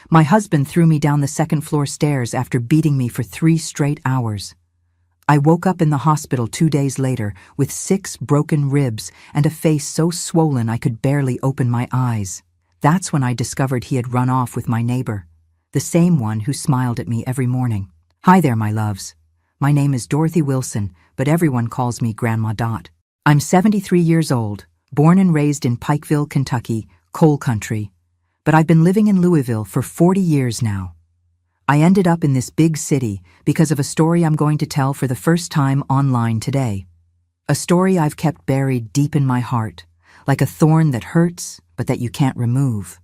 My husband threw me down the second-floor stairs after beating me for 3 straight hours. I woke up in the hospital 2 days later with 6 broken ribs and a face so swollen I could barely open my eyes. That's when I discovered he had run off with my neighbor, the same one who smiled at me every morning. Hi there, my loves. My name is Dorothy Wilson, but everyone calls me Grandma Dot. I'm 73 years old, born and raised in Pikeville, Kentucky, coal country. But I've been living in Louisville for 40 years now. I ended up in this big city because of a story I'm going to tell for the first time online today. A story I've kept buried deep in my heart, like a thorn that hurts but that you can't remove.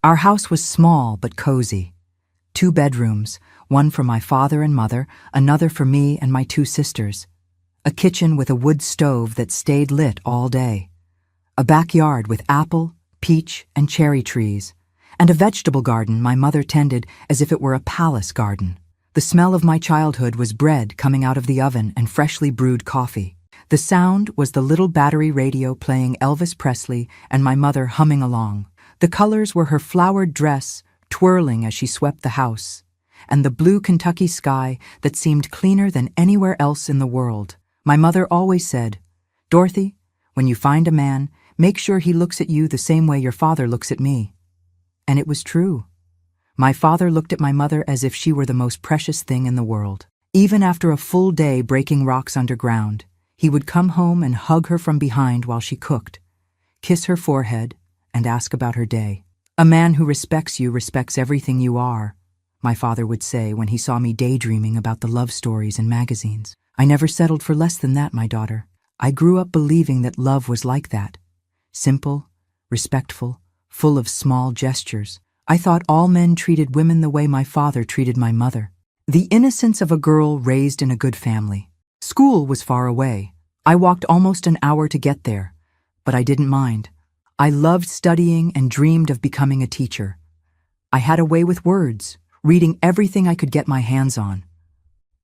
Our house was small but cozy. 2 bedrooms, one for my father and mother, another for me and my 2 sisters. A kitchen with a wood stove that stayed lit all day. A backyard with apple, peach, and cherry trees. And a vegetable garden my mother tended as if it were a palace garden. The smell of my childhood was bread coming out of the oven and freshly brewed coffee. The sound was the little battery radio playing Elvis Presley and my mother humming along. The colors were her flowered dress twirling as she swept the house, and the blue Kentucky sky that seemed cleaner than anywhere else in the world. My mother always said, "Dorothy, when you find a man, make sure he looks at you the same way your father looks at me." And it was true. My father looked at my mother as if she were the most precious thing in the world. Even after a full day breaking rocks underground, he would come home and hug her from behind while she cooked, kiss her forehead, and ask about her day. "A man who respects you respects everything you are," my father would say when he saw me daydreaming about the love stories in magazines. I never settled for less than that, my daughter. I grew up believing that love was like that. Simple, respectful, full of small gestures. I thought all men treated women the way my father treated my mother. The innocence of a girl raised in a good family. School was far away. I walked almost an hour to get there, but I didn't mind. I loved studying and dreamed of becoming a teacher. I had a way with words, reading everything I could get my hands on.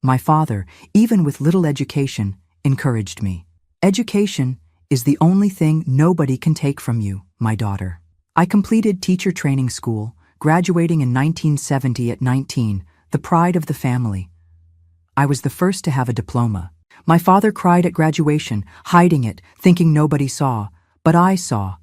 My father, even with little education, encouraged me. Education is the only thing nobody can take from you, my daughter. I completed teacher training school, graduating in 1970 at 19, the pride of the family. I was the first to have a diploma. My father cried at graduation, hiding it, thinking nobody saw, but I saw,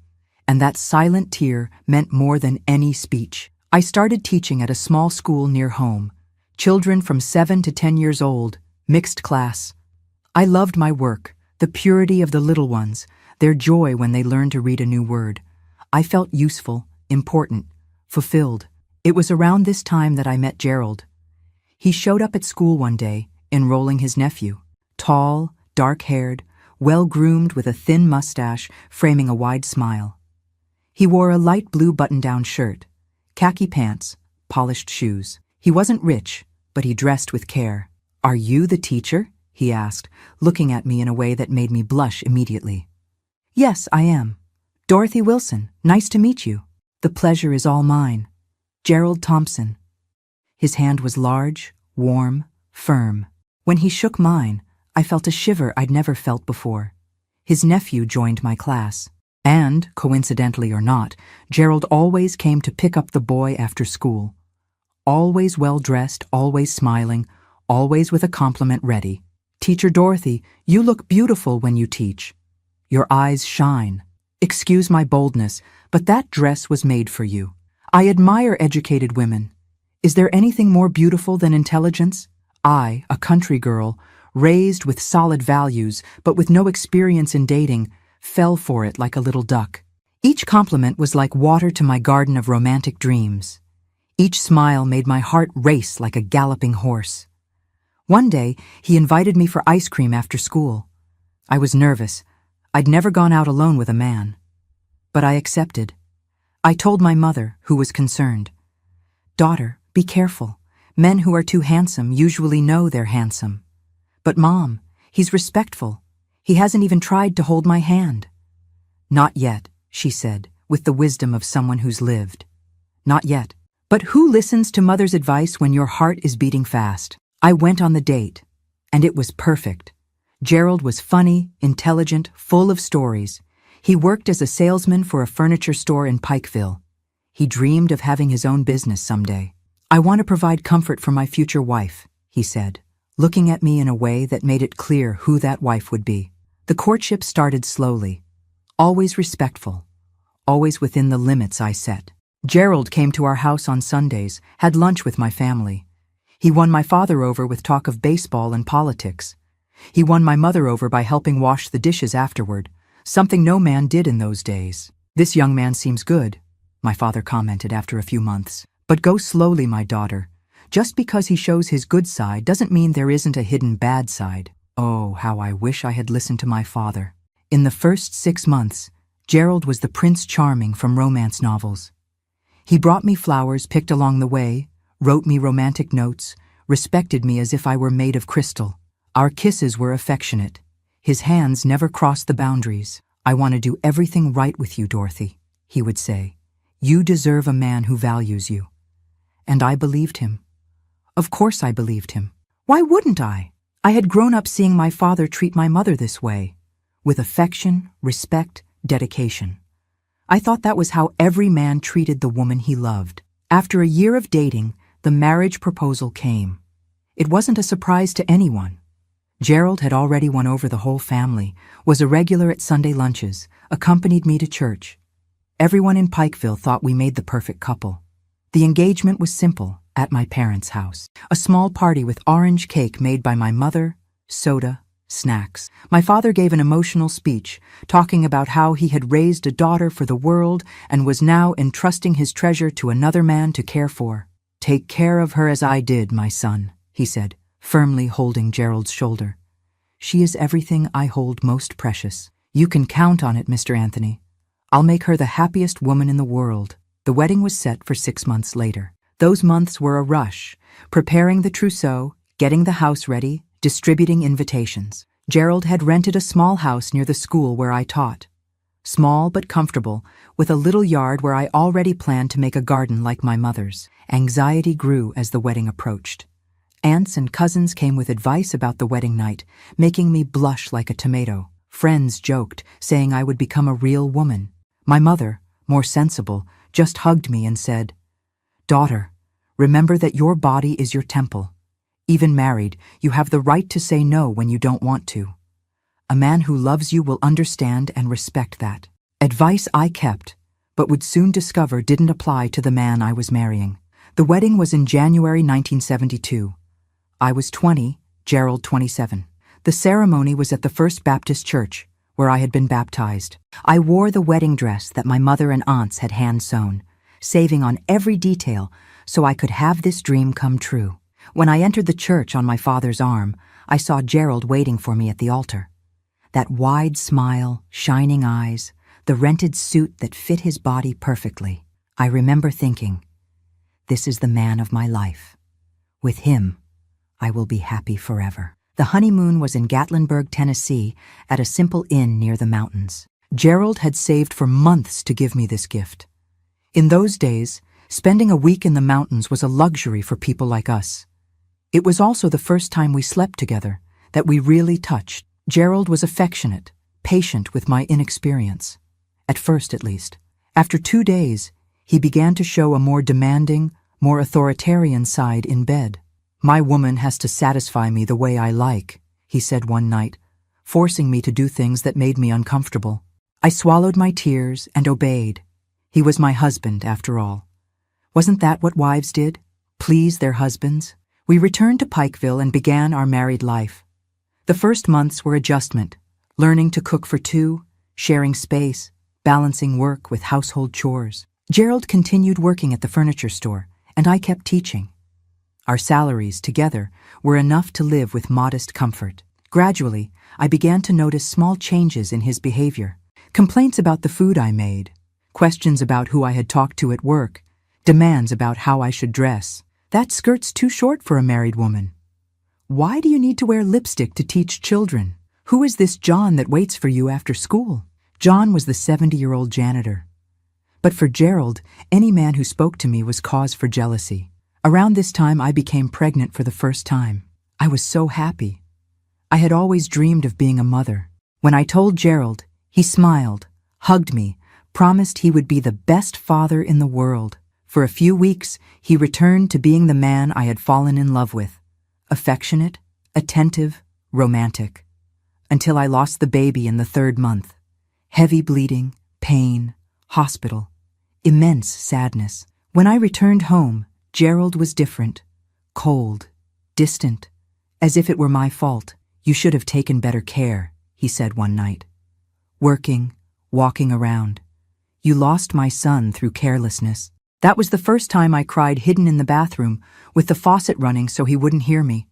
and that silent tear meant more than any speech. I started teaching at a small school near home, children from 7 to 10 years old, mixed class. I loved my work, the purity of the little ones, their joy when they learned to read a new word. I felt useful, important, fulfilled. It was around this time that I met Gerald. He showed up at school one day, enrolling his nephew. Tall, dark-haired, well-groomed with a thin mustache framing a wide smile. He wore a light blue button-down shirt, khaki pants, polished shoes. He wasn't rich, but he dressed with care. "Are you the teacher?" he asked, looking at me in a way that made me blush immediately. "Yes, I am. Dorothy Wilson, nice to meet you." "The pleasure is all mine. Gerald Thompson." His hand was large, warm, firm. When he shook mine, I felt a shiver I'd never felt before. His nephew joined my class. And, coincidentally or not, Gerald always came to pick up the boy after school. Always well-dressed, always smiling, always with a compliment ready. "Teacher Dorothy, you look beautiful when you teach. Your eyes shine. Excuse my boldness, but that dress was made for you. I admire educated women. Is there anything more beautiful than intelligence? I, a country girl, raised with solid values, but with no experience in dating, fell for it like a little duck. Each compliment was like water to my garden of romantic dreams. Each smile made my heart race like a galloping horse. One day, he invited me for ice cream after school. I was nervous. I'd never gone out alone with a man. But I accepted. I told my mother, who was concerned. "Daughter, be careful. Men who are too handsome usually know they're handsome. But Mom, he's respectful. He hasn't even tried to hold my hand." "Not yet," she said, with the wisdom of someone who's lived. "Not yet. But who listens to mother's advice when your heart is beating fast?" I went on the date, and it was perfect. Gerald was funny, intelligent, full of stories. He worked as a salesman for a furniture store in Pikeville. He dreamed of having his own business someday. "I want to provide comfort for my future wife," he said, looking at me in a way that made it clear who that wife would be. The courtship started slowly, always respectful, always within the limits I set. Gerald came to our house on Sundays, had lunch with my family. He won my father over with talk of baseball and politics. He won my mother over by helping wash the dishes afterward, something no man did in those days. "This young man seems good," my father commented after a few months. "But go slowly, my daughter. Just because he shows his good side doesn't mean there isn't a hidden bad side." Oh, how I wish I had listened to my father. In the first 6 months, Gerald was the Prince Charming from romance novels. He brought me flowers picked along the way, wrote me romantic notes, respected me as if I were made of crystal. Our kisses were affectionate. His hands never crossed the boundaries. "I want to do everything right with you, Dorothy," he would say. "You deserve a man who values you." And I believed him. Of course I believed him. Why wouldn't I? I had grown up seeing my father treat my mother this way, with affection, respect, dedication. I thought that was how every man treated the woman he loved. After a year of dating, the marriage proposal came. It wasn't a surprise to anyone. Gerald had already won over the whole family, was a regular at Sunday lunches, accompanied me to church. Everyone in Pikeville thought we made the perfect couple. The engagement was simple, at my parents' house. A small party with orange cake made by my mother, soda, snacks. My father gave an emotional speech, talking about how he had raised a daughter for the world and was now entrusting his treasure to another man to care for. "Take care of her as I did, my son," he said, firmly holding Gerald's shoulder. "She is everything I hold most precious. You can count on it, Mr. Anthony. I'll make her the happiest woman in the world." The wedding was set for 6 months later. Those months were a rush, preparing the trousseau, getting the house ready, distributing invitations. Gerald had rented a small house near the school where I taught. Small but comfortable, with a little yard where I already planned to make a garden like my mother's. Anxiety grew as the wedding approached. Aunts and cousins came with advice about the wedding night, making me blush like a tomato. Friends joked, saying I would become a real woman. My mother, more sensible, just hugged me and said, "Daughter, remember that your body is your temple. Even married, you have the right to say no when you don't want to. A man who loves you will understand and respect that." Advice I kept, but would soon discover didn't apply to the man I was marrying. The wedding was in January 1972. I was 20, Gerald 27. The ceremony was at the First Baptist Church, where I had been baptized. I wore the wedding dress that my mother and aunts had hand-sewn, saving on every detail so I could have this dream come true. When I entered the church on my father's arm, I saw Gerald waiting for me at the altar. That wide smile, shining eyes, the rented suit that fit his body perfectly. I remember thinking, this is the man of my life. With him, I will be happy forever. The honeymoon was in Gatlinburg, Tennessee, at a simple inn near the mountains. Gerald had saved for months to give me this gift. In those days, spending a week in the mountains was a luxury for people like us. It was also the first time we slept together, that we really touched. Gerald was affectionate, patient with my inexperience. At first, at least. After 2 days, he began to show a more demanding, more authoritarian side in bed. "My woman has to satisfy me the way I like," he said one night, forcing me to do things that made me uncomfortable. I swallowed my tears and obeyed. He was my husband, after all. Wasn't that what wives did? Please their husbands? We returned to Pikeville and began our married life. The first months were adjustment, learning to cook for two, sharing space, balancing work with household chores. Gerald continued working at the furniture store, and I kept teaching. Our salaries, together, were enough to live with modest comfort. Gradually, I began to notice small changes in his behavior. Complaints about the food I made, questions about who I had talked to at work, demands about how I should dress. "That skirt's too short for a married woman. Why do you need to wear lipstick to teach children? Who is this John that waits for you after school?" John was the 70-year-old janitor. But for Gerald, any man who spoke to me was cause for jealousy. Around this time, I became pregnant for the first time. I was so happy. I had always dreamed of being a mother. When I told Gerald, he smiled, hugged me, promised he would be the best father in the world. For a few weeks, he returned to being the man I had fallen in love with. Affectionate, attentive, romantic. Until I lost the baby in the 3rd month. Heavy bleeding, pain, hospital, immense sadness. When I returned home, Gerald was different. Cold, distant, as if it were my fault. "You should have taken better care," he said one night. "Working, walking around. You lost my son through carelessness." That was the first time I cried hidden in the bathroom, with the faucet running so he wouldn't hear me.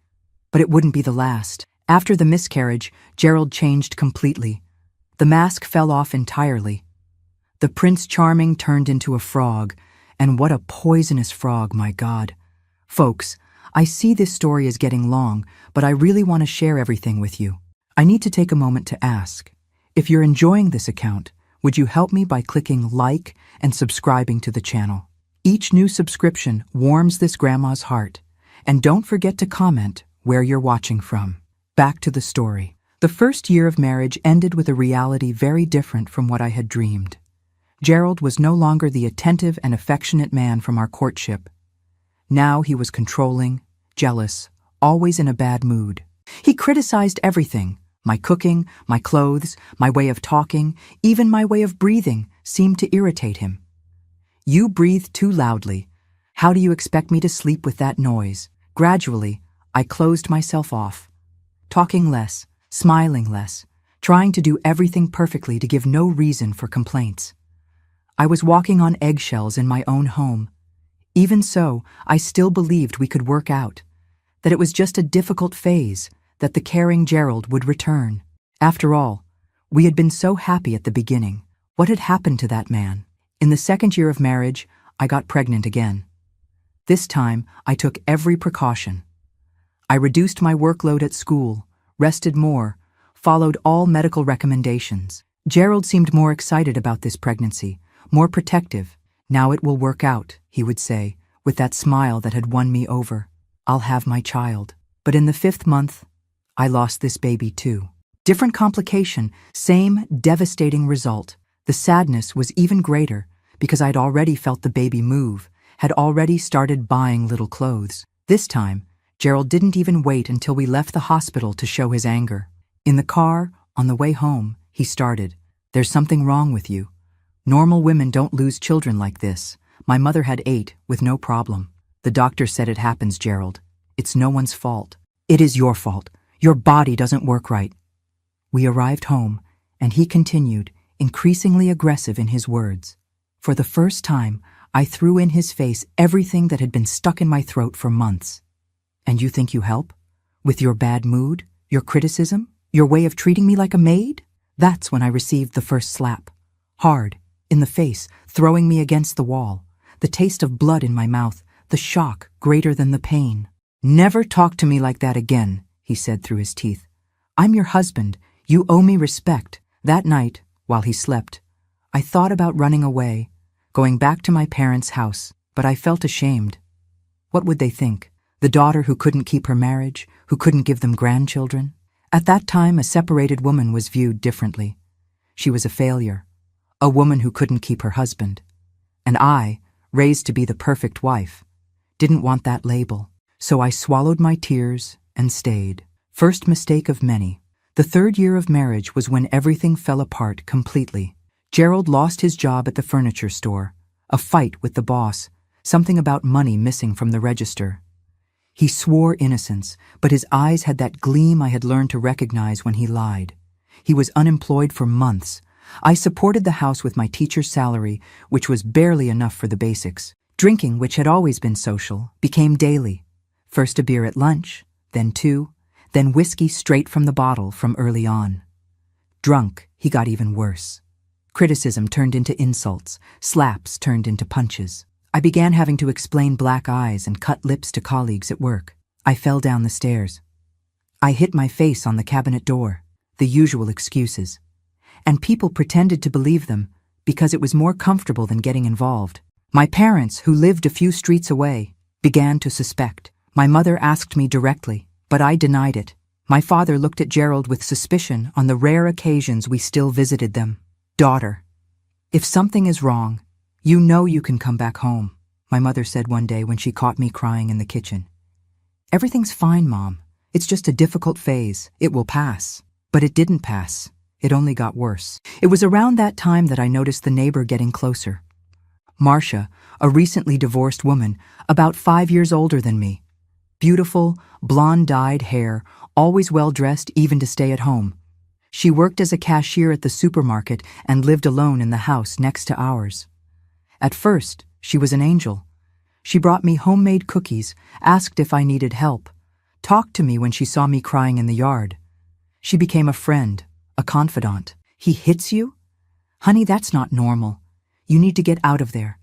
But it wouldn't be the last. After the miscarriage, Gerald changed completely. The mask fell off entirely. The Prince Charming turned into a frog, and what a poisonous frog, my God. Folks, I see this story is getting long, but I really want to share everything with you. I need to take a moment to ask, if you're enjoying this account, would you help me by clicking like and subscribing to the channel? Each new subscription warms this grandma's heart. And don't forget to comment where you're watching from. Back to the story. The first year of marriage ended with a reality very different from what I had dreamed. Gerald was no longer the attentive and affectionate man from our courtship. Now he was controlling, jealous, always in a bad mood. He criticized everything. My cooking, my clothes, my way of talking, even my way of breathing seemed to irritate him. "You breathe too loudly. How do you expect me to sleep with that noise?" Gradually, I closed myself off, talking less, smiling less, trying to do everything perfectly to give no reason for complaints. I was walking on eggshells in my own home. Even so, I still believed we could work out, that it was just a difficult phase, that the caring Gerald would return. After all, we had been so happy at the beginning. What had happened to that man? In the 2nd year of marriage, I got pregnant again. This time, I took every precaution. I reduced my workload at school, rested more, followed all medical recommendations. Gerald seemed more excited about this pregnancy, more protective. "Now it will work out," he would say, with that smile that had won me over. "I'll have my child." But in the 5th month, I lost this baby too. Different complication, same devastating result. The sadness was even greater because I'd already felt the baby move, had already started buying little clothes. This time, Gerald didn't even wait until we left the hospital to show his anger. In the car, on the way home, he started, "There's something wrong with you. Normal women don't lose children like this. My mother had 8 with no problem. The doctor said it happens, Gerald. It's no one's fault." "It is your fault. Your body doesn't work right." We arrived home, and he continued, increasingly aggressive in his words. For the first time, I threw in his face everything that had been stuck in my throat for months. "And you think you help? With your bad mood, your criticism, your way of treating me like a maid?" That's when I received the first slap. Hard, in the face, throwing me against the wall. The taste of blood in my mouth, the shock greater than the pain. "Never talk to me like that again," he said through his teeth. "I'm your husband. You owe me respect." That night, while he slept, I thought about running away, going back to my parents' house, but I felt ashamed. What would they think? The daughter who couldn't keep her marriage, who couldn't give them grandchildren? At that time, a separated woman was viewed differently. She was a failure, a woman who couldn't keep her husband. And I, raised to be the perfect wife, didn't want that label. So I swallowed my tears and stayed. First mistake of many. The 3rd year of marriage was when everything fell apart completely. Gerald lost his job at the furniture store, a fight with the boss, something about money missing from the register. He swore innocence, but his eyes had that gleam I had learned to recognize when he lied. He was unemployed for months. I supported the house with my teacher's salary, which was barely enough for the basics. Drinking, which had always been social, became daily. First a beer at lunch, then 2, then whiskey straight from the bottle from early on. Drunk, he got even worse. Criticism turned into insults, slaps turned into punches. I began having to explain black eyes and cut lips to colleagues at work. I fell down the stairs. I hit my face on the cabinet door, the usual excuses. And people pretended to believe them because it was more comfortable than getting involved. My parents, who lived a few streets away, began to suspect. My mother asked me directly, but I denied it. My father looked at Gerald with suspicion on the rare occasions we still visited them. "Daughter, If something is wrong, you know you can come back home, my mother said one day when she caught me crying in the kitchen. Everything's fine, Mom. It's just a difficult phase. It will pass. But it didn't pass. It only got worse. It was around that time that I noticed the neighbor getting closer. Marcia, a recently divorced woman, about 5 years older than me. Beautiful, blonde-dyed hair, always well-dressed even to stay at home. She worked as a cashier at the supermarket and lived alone in the house next to ours. At first, she was an angel. She brought me homemade cookies, asked if I needed help, talked to me when she saw me crying in the yard. She became a friend, a confidant. He hits you? Honey, that's not normal. You need to get out of there.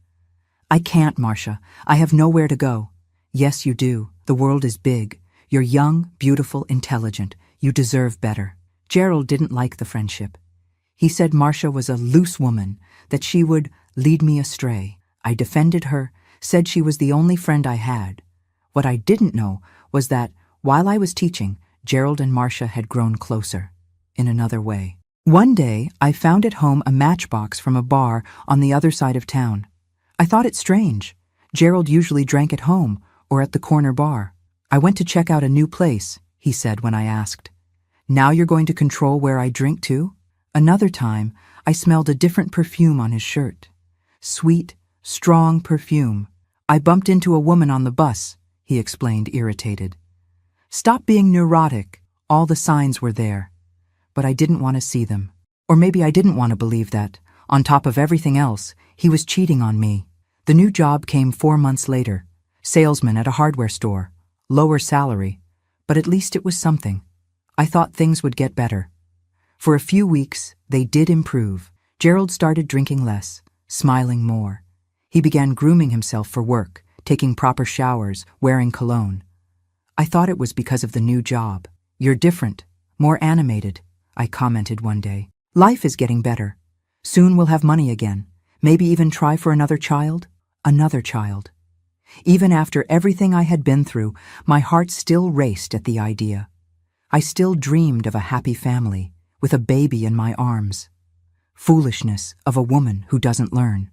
I can't, Marcia. I have nowhere to go. Yes, you do. The world is big. You're young, beautiful, intelligent. You deserve better. Gerald didn't like the friendship. He said Marcia was a loose woman, that she would lead me astray. I defended her, said she was the only friend I had. What I didn't know was that, while I was teaching, Gerald and Marcia had grown closer, in another way. One day, I found at home a matchbox from a bar on the other side of town. I thought it strange. Gerald usually drank at home or at the corner bar. I went to check out a new place, he said when I asked. Now you're going to control where I drink too? Another time, I smelled a different perfume on his shirt. Sweet, strong perfume. I bumped into a woman on the bus, he explained, irritated. Stop being neurotic. All the signs were there. But I didn't want to see them. Or maybe I didn't want to believe that, on top of everything else, he was cheating on me. The new job came 4 months later. Salesman at a hardware store. Lower salary. But at least it was something. I thought things would get better. For a few weeks, they did improve. Gerald started drinking less, smiling more. He began grooming himself for work, taking proper showers, wearing cologne. I thought it was because of the new job. You're different, more animated, I commented one day. Life is getting better. Soon we'll have money again. Maybe even try for another child? Another child. Even after everything I had been through, my heart still raced at the idea. I still dreamed of a happy family, with a baby in my arms. Foolishness of a woman who doesn't learn.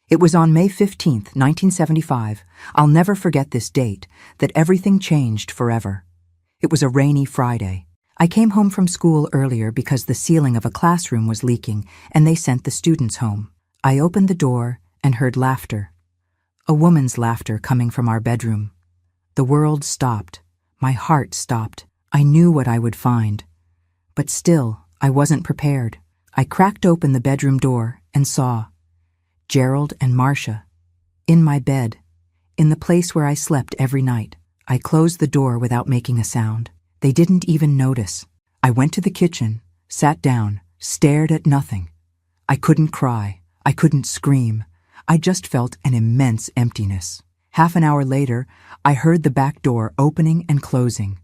It was on May 15th, 1975, I'll never forget this date, that everything changed forever. It was a rainy Friday. I came home from school earlier because the ceiling of a classroom was leaking and they sent the students home. I opened the door and heard laughter. A woman's laughter coming from our bedroom. The world stopped. My heart stopped. I knew what I would find. But still, I wasn't prepared. I cracked open the bedroom door and saw Gerald and Marcia, in my bed, in the place where I slept every night. I closed the door without making a sound. They didn't even notice. I went to the kitchen, sat down, stared at nothing. I couldn't cry. I couldn't scream. I just felt an immense emptiness. Half an hour later, I heard the back door opening and closing.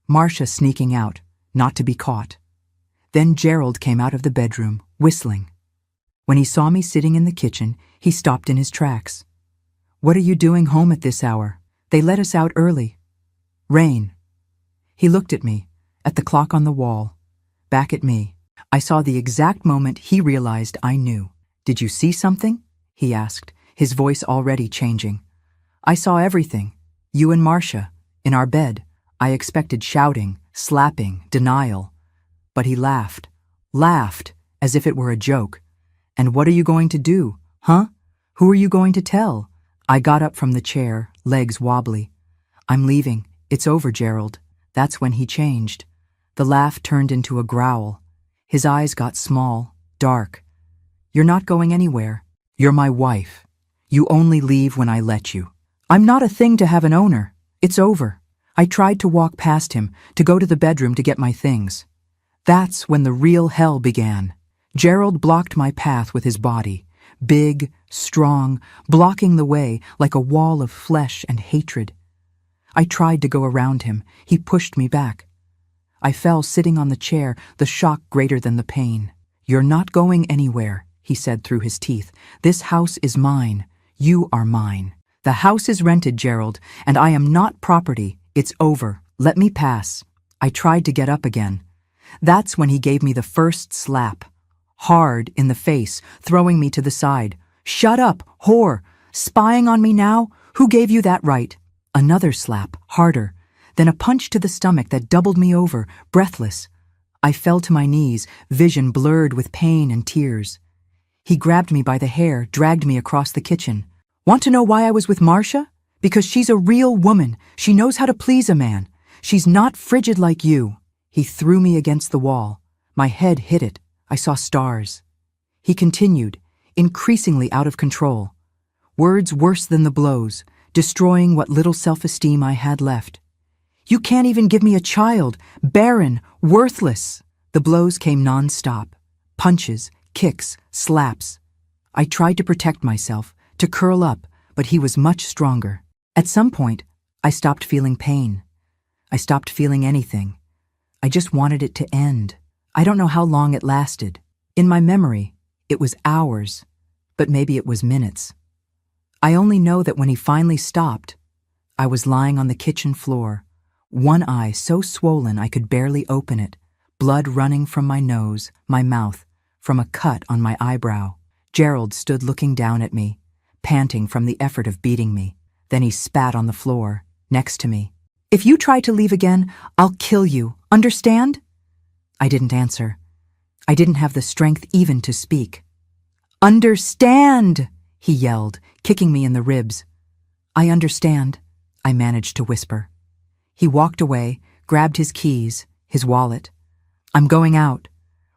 Marcia sneaking out, not to be caught. Then Gerald came out of the bedroom, whistling. When he saw me sitting in the kitchen, he stopped in his tracks. What are you doing home at this hour? They let us out early. Rain. He looked at me, at the clock on the wall, back at me. I saw the exact moment he realized I knew. Did you see something? He asked, his voice already changing. I saw everything. You and Marcia, in our bed. I expected shouting, slapping, denial. But he laughed, as if it were a joke. And what are you going to do, huh? Who are you going to tell? I got up from the chair, legs wobbly. I'm leaving. It's over, Gerald. That's when he changed. The laugh turned into a growl. His eyes got small, dark. You're not going anywhere. You're my wife. You only leave when I let you. I'm not a thing to have an owner. It's over. I tried to walk past him, to go to the bedroom to get my things. That's when the real hell began. Gerald blocked my path with his body, big, strong, blocking the way like a wall of flesh and hatred. I tried to go around him. He pushed me back. I fell sitting on the chair, the shock greater than the pain. You're not going anywhere, he said through his teeth. This house is mine. You are mine. The house is rented, Gerald, and I am not property. It's over. Let me pass. I tried to get up again. That's when he gave me the first slap. hard in the face, throwing me to the side. "Shut up, whore! Spying on me now? Who gave you that right?" Another slap, harder, then a punch to the stomach that doubled me over, breathless. I fell to my knees, vision blurred with pain and tears. He grabbed me by the hair, dragged me across the kitchen. "Want to know why I was with Marcia? Because she's a real woman. She knows how to please a man. She's not frigid like you." He threw me against the wall. My head hit it. I saw stars. He continued, increasingly out of control. Words worse than the blows, destroying what little self-esteem I had left. "You can't even give me a child. Barren, worthless." The blows came non-stop. Punches, kicks, slaps. I tried to protect myself, to curl up, but he was much stronger. At some point, I stopped feeling pain. I stopped feeling anything. I just wanted it to end. I don't know how long it lasted. In my memory, it was hours, but maybe it was minutes. I only know that when he finally stopped, I was lying on the kitchen floor, one eye so swollen I could barely open it, blood running from my nose, my mouth, from a cut on my eyebrow. Gerald stood looking down at me, panting from the effort of beating me. Then he spat on the floor, next to me. "If you try to leave again, I'll kill you. Understand?" I didn't answer. I didn't have the strength even to speak. "Understand!" he yelled, kicking me in the ribs. "I understand," I managed to whisper. He walked away, grabbed his keys, his wallet. "I'm going out.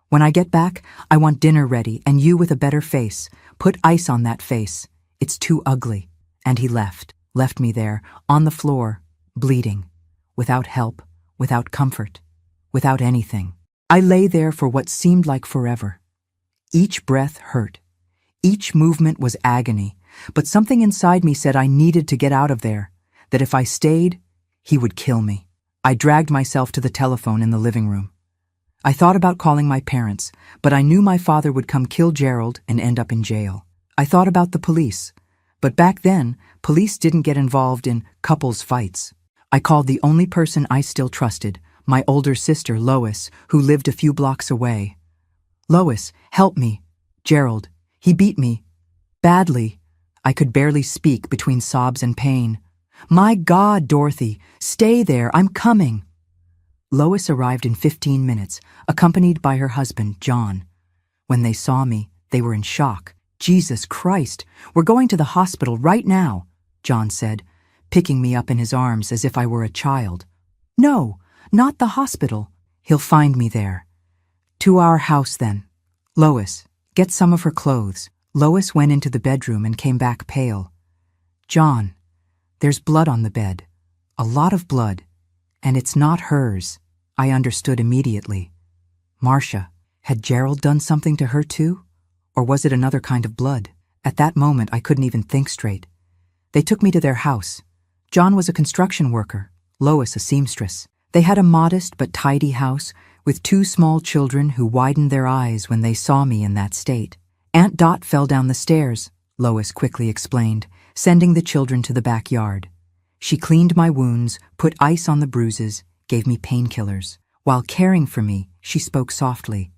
When I get back, I want dinner ready and you with a better face. Put ice on that face. It's too ugly." And he left me there, on the floor, bleeding, without help, without comfort, without anything. I lay there for what seemed like forever. Each breath hurt. Each movement was agony, but something inside me said I needed to get out of there, that if I stayed, he would kill me. I dragged myself to the telephone in the living room. I thought about calling my parents, but I knew my father would come kill Gerald and end up in jail. I thought about the police, but back then, police didn't get involved in couples fights. I called the only person I still trusted, my older sister, Lois, who lived a few blocks away. "Lois, help me. Gerald, he beat me. Badly." I could barely speak between sobs and pain. "My God, Dorothy, stay there, I'm coming." Lois arrived in 15 minutes, accompanied by her husband, John. When they saw me, they were in shock. "Jesus Christ, we're going to the hospital right now," John said, picking me up in his arms as if I were a child. "No, not the hospital. He'll find me there." "To our house, then. Lois, get some of her clothes." Lois went into the bedroom and came back pale. "John, there's blood on the bed. A lot of blood. And it's not hers." I understood immediately. Marcia, had Gerald done something to her too? Or was it another kind of blood? At that moment, I couldn't even think straight. They took me to their house. John was a construction worker, Lois a seamstress. They had a modest but tidy house with 2 small children who widened their eyes when they saw me in that state. "Aunt Dot fell down the stairs," Lois quickly explained, sending the children to the backyard. She cleaned my wounds, put ice on the bruises, gave me painkillers. While caring for me, she spoke softly.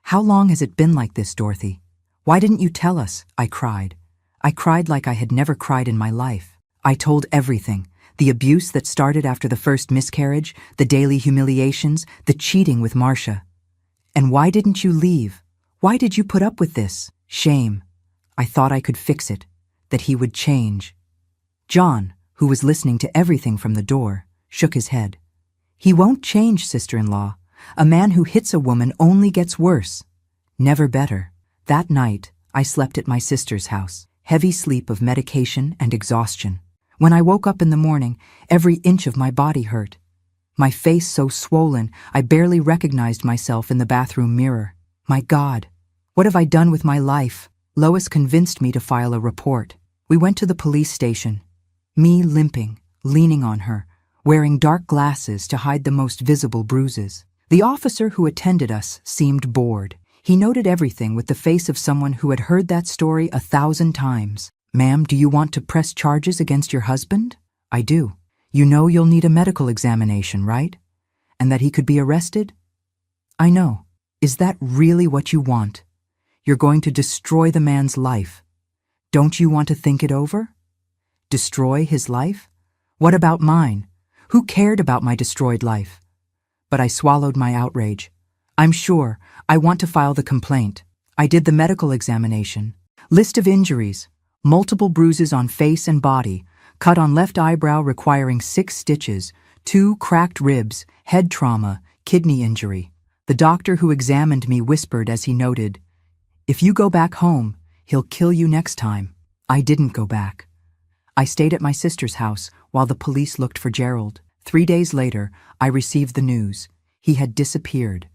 "How long has it been like this, Dorothy? Why didn't you tell us?" I cried. I cried like I had never cried in my life. I told everything. The abuse that started after the first miscarriage, the daily humiliations, the cheating with Marcia. "And why didn't you leave? Why did you put up with this?" Shame. I thought I could fix it, that he would change. John, who was listening to everything from the door, shook his head. "He won't change, sister-in-law. A man who hits a woman only gets worse. Never better." That night, I slept at my sister's house, heavy sleep of medication and exhaustion. When I woke up in the morning, every inch of my body hurt. My face so swollen, I barely recognized myself in the bathroom mirror. My God, what have I done with my life? Lois convinced me to file a report. We went to the police station. Me limping, leaning on her, wearing dark glasses to hide the most visible bruises. The officer who attended us seemed bored. He noted everything with the face of someone who had heard that story 1,000 times. "Ma'am, do you want to press charges against your husband?" "I do." "You know you'll need a medical examination, right? And that he could be arrested?" "I know. Is that really what you want?" You're going to destroy the man's life. Don't you want to think it over? Destroy his life? What about mine? Who cared about my destroyed life? But I swallowed my outrage. I'm sure. I want to file the complaint. I did the medical examination. List of injuries. Multiple bruises on face and body. Cut on left eyebrow requiring 6 stitches. 2 cracked ribs. Head trauma. Kidney injury. The doctor who examined me whispered as he noted, "If you go back home, he'll kill you next time." I didn't go back. I stayed at my sister's house while the police looked for Gerald. 3 days later, I received the news. He had disappeared.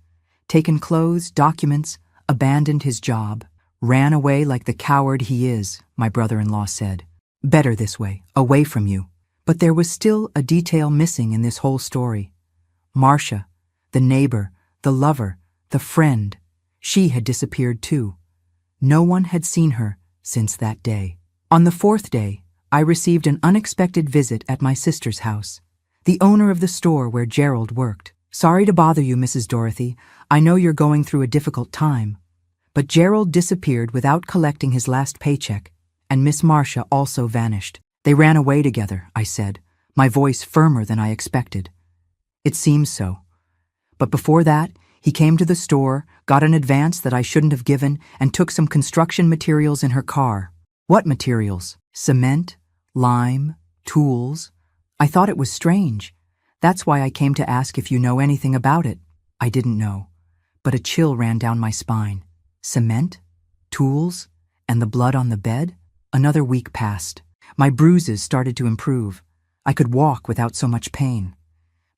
Taken clothes, documents, abandoned his job. Ran away like the coward he is, my brother-in-law said. Better this way, away from you. But there was still a detail missing in this whole story. Marcia, the neighbor, the lover, the friend, she had disappeared too. No one had seen her since that day. On the 4th day, I received an unexpected visit at my sister's house, the owner of the store where Gerald worked. "Sorry to bother you, Mrs. Dorothy. I know you're going through a difficult time." But Gerald disappeared without collecting his last paycheck, and Miss Marcia also vanished. "They ran away together," I said, my voice firmer than I expected. "It seems so. But before that, he came to the store, got an advance that I shouldn't have given, and took some construction materials in her car." "What materials?" "Cement, lime, tools." I thought it was strange. That's why I came to ask if you know anything about it. I didn't know, but a chill ran down my spine. Cement, tools, and the blood on the bed? Another week passed. My bruises started to improve. I could walk without so much pain.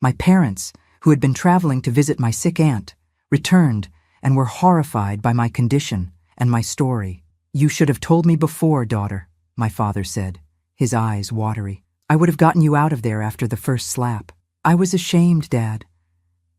My parents, who had been traveling to visit my sick aunt, returned and were horrified by my condition and my story. "You should have told me before, daughter," my father said, his eyes watery. "I would have gotten you out of there after the first slap." "I was ashamed, Dad.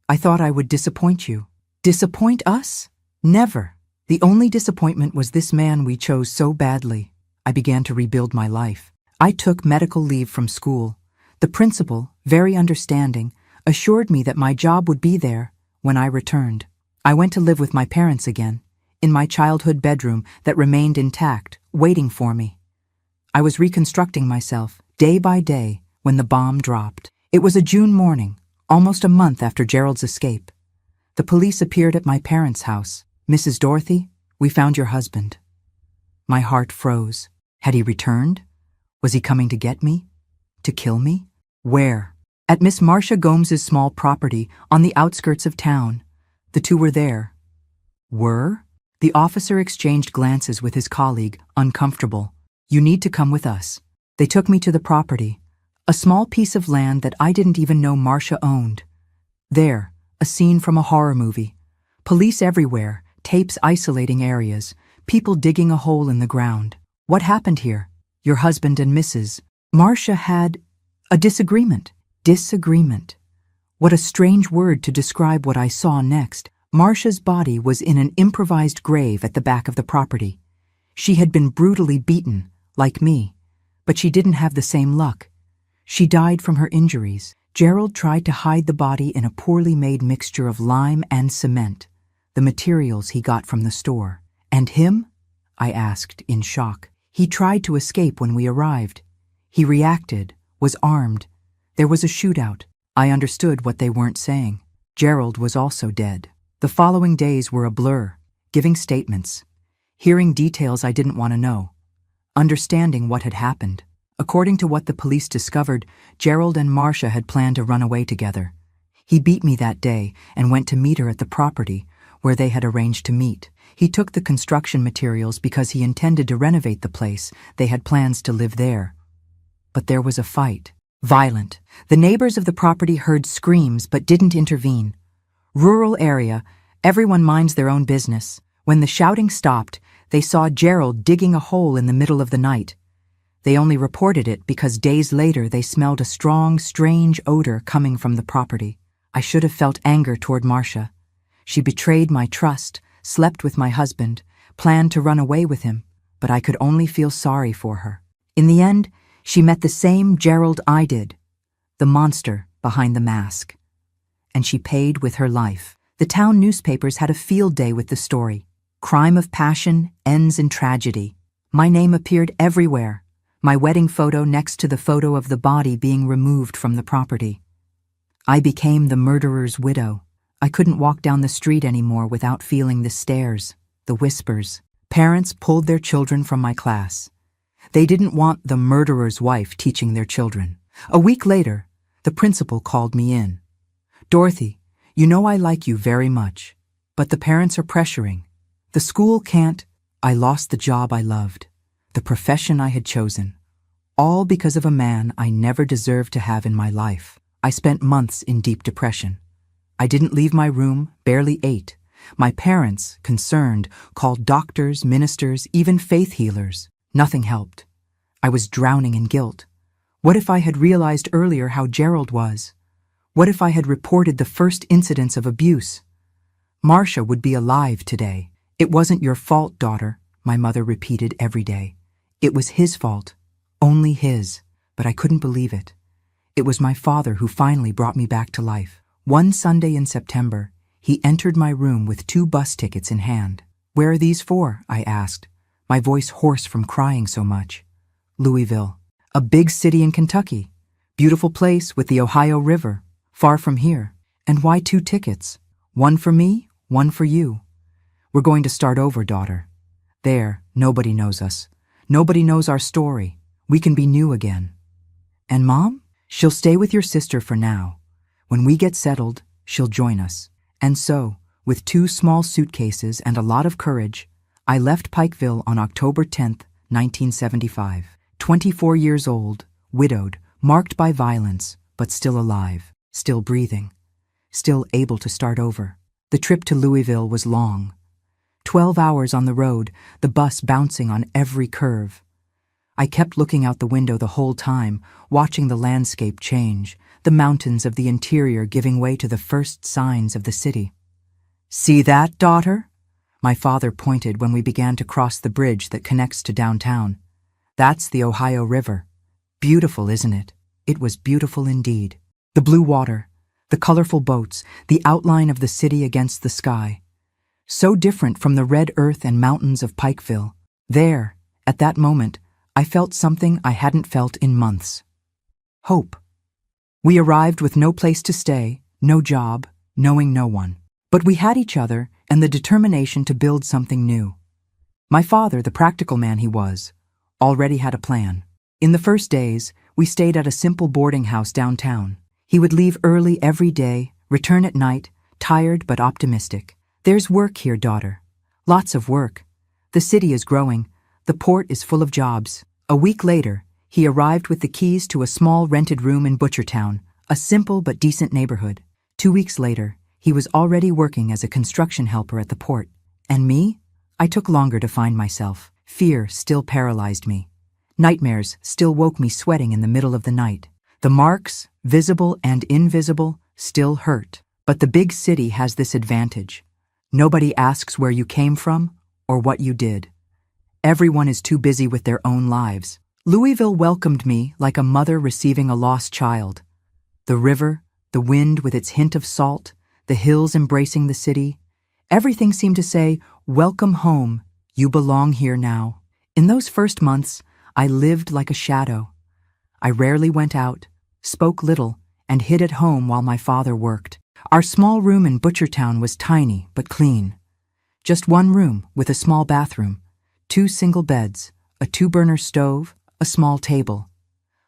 I thought I would disappoint you." "Disappoint us? Never. The only disappointment was this man we chose so badly." I began to rebuild my life. I took medical leave from school. The principal, very understanding, assured me that my job would be there when I returned. I went to live with my parents again, in my childhood bedroom that remained intact, waiting for me. I was reconstructing myself, day by day, when the bomb dropped. It was a June morning, almost a month after Gerald's escape. The police appeared at my parents' house. "Mrs. Dorothy, we found your husband." My heart froze. Had he returned? Was he coming to get me? To kill me? Where? At Miss Marcia Gomes's small property on the outskirts of town. The two were there. Were? The officer exchanged glances with his colleague, uncomfortable. "You need to come with us." They took me to the property, a small piece of land that I didn't even know Marcia owned. There, a scene from a horror movie. Police everywhere, tapes isolating areas, people digging a hole in the ground. "What happened here? Your husband and Mrs. Marcia had a disagreement." Disagreement. What a strange word to describe what I saw next. Marcia's body was in an improvised grave at the back of the property. She had been brutally beaten, like me, but she didn't have the same luck. She died from her injuries. Gerald tried to hide the body in a poorly made mixture of lime and cement, the materials he got from the store. "And him?" I asked, in shock. "He tried to escape when we arrived. He reacted, was armed. There was a shootout." I understood what they weren't saying. Gerald was also dead. The following days were a blur, giving statements, hearing details I didn't want to know, understanding what had happened. According to what the police discovered, Gerald and Marcia had planned to run away together. He beat me that day and went to meet her at the property where they had arranged to meet. He took the construction materials because he intended to renovate the place. They had plans to live there. But there was a fight. Violent. The neighbors of the property heard screams but didn't intervene. Rural area, everyone minds their own business. When the shouting stopped, they saw Gerald digging a hole in the middle of the night. They only reported it because days later they smelled a strong, strange odor coming from the property. I should have felt anger toward Marcia. She betrayed my trust, slept with my husband, planned to run away with him, but I could only feel sorry for her. In the end, she met the same Gerald I did, the monster behind the mask. And she paid with her life. The town newspapers had a field day with the story. Crime of passion ends in tragedy. My name appeared everywhere. My wedding photo next to the photo of the body being removed from the property. I became the murderer's widow. I couldn't walk down the street anymore without feeling the stares, the whispers. Parents pulled their children from my class. They didn't want the murderer's wife teaching their children. A week later, the principal called me in. "Dorothy, you know I like you very much, but the parents are pressuring. The school can't." I lost the job I loved, the profession I had chosen, all because of a man I never deserved to have in my life. I spent months in deep depression. I didn't leave my room, barely ate. My parents, concerned, called doctors, ministers, even faith healers. Nothing helped. I was drowning in guilt. What if I had realized earlier how Gerald was? What if I had reported the first incidents of abuse? Marcia would be alive today. "It wasn't your fault, daughter," my mother repeated every day. It was his fault. Only his. But I couldn't believe it. It was my father who finally brought me back to life. One Sunday in September, he entered my room with 2 bus tickets in hand. "Where are these for?" I asked, my voice hoarse from crying so much. "Louisville. A big city in Kentucky. Beautiful place with the Ohio River. Far from here. And why 2 tickets? One for me, one for you. We're going to start over, daughter. There, nobody knows us. Nobody knows our story. We can be new again. And Mom? She'll stay with your sister for now. When we get settled, she'll join us." And so, with 2 small suitcases and a lot of courage, I left Pikeville on October 10th, 1975. 24 years old, widowed, marked by violence, but still alive, still breathing, still able to start over. The trip to Louisville was long. 12 hours on the road, the bus bouncing on every curve. I kept looking out the window the whole time, watching the landscape change, the mountains of the interior giving way to the first signs of the city. "See that, daughter?" My father pointed when we began to cross the bridge that connects to downtown. "That's the Ohio River. Beautiful, isn't it?" It was beautiful indeed. The blue water, the colorful boats, the outline of the city against the sky. So different from the red earth and mountains of Pikeville. There, at that moment, I felt something I hadn't felt in months. Hope. We arrived with no place to stay, no job, knowing no one. But we had each other and the determination to build something new. My father, the practical man he was, already had a plan. In the first days, we stayed at a simple boarding house downtown. He would leave early every day, return at night, tired but optimistic. "There's work here, daughter. Lots of work. The city is growing. The port is full of jobs." A week later, he arrived with the keys to a small rented room in Butchertown, a simple but decent neighborhood. 2 weeks later, he was already working as a construction helper at the port. And me? I took longer to find myself. Fear still paralyzed me. Nightmares still woke me sweating in the middle of the night. The marks, visible and invisible, still hurt. But the big city has this advantage. Nobody asks where you came from or what you did. Everyone is too busy with their own lives. Louisville welcomed me like a mother receiving a lost child. The river, the wind with its hint of salt, the hills embracing the city. Everything seemed to say, "Welcome home. You belong here now." In those first months, I lived like a shadow. I rarely went out, spoke little, and hid at home while my father worked. Our small room in Butchertown was tiny but clean. Just one room with a small bathroom, 2 single beds, a 2-burner stove, a small table.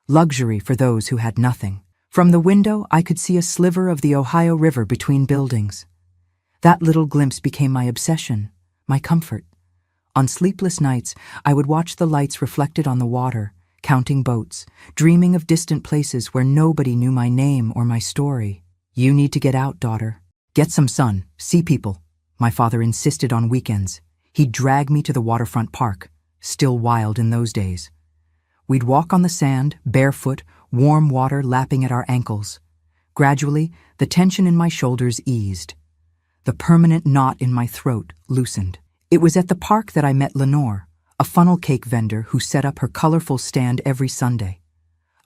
Luxury for those who had nothing. From the window, I could see a sliver of the Ohio River between buildings. That little glimpse became my obsession, my comfort. On sleepless nights, I would watch the lights reflected on the water, counting boats, dreaming of distant places where nobody knew my name or my story. "You need to get out, daughter. Get some sun, see people," my father insisted on weekends. He'd drag me to the waterfront park, still wild in those days. We'd walk on the sand, barefoot, warm water lapping at our ankles. Gradually, the tension in my shoulders eased. The permanent knot in my throat loosened. It was at the park that I met Lenore, a funnel cake vendor who set up her colorful stand every Sunday.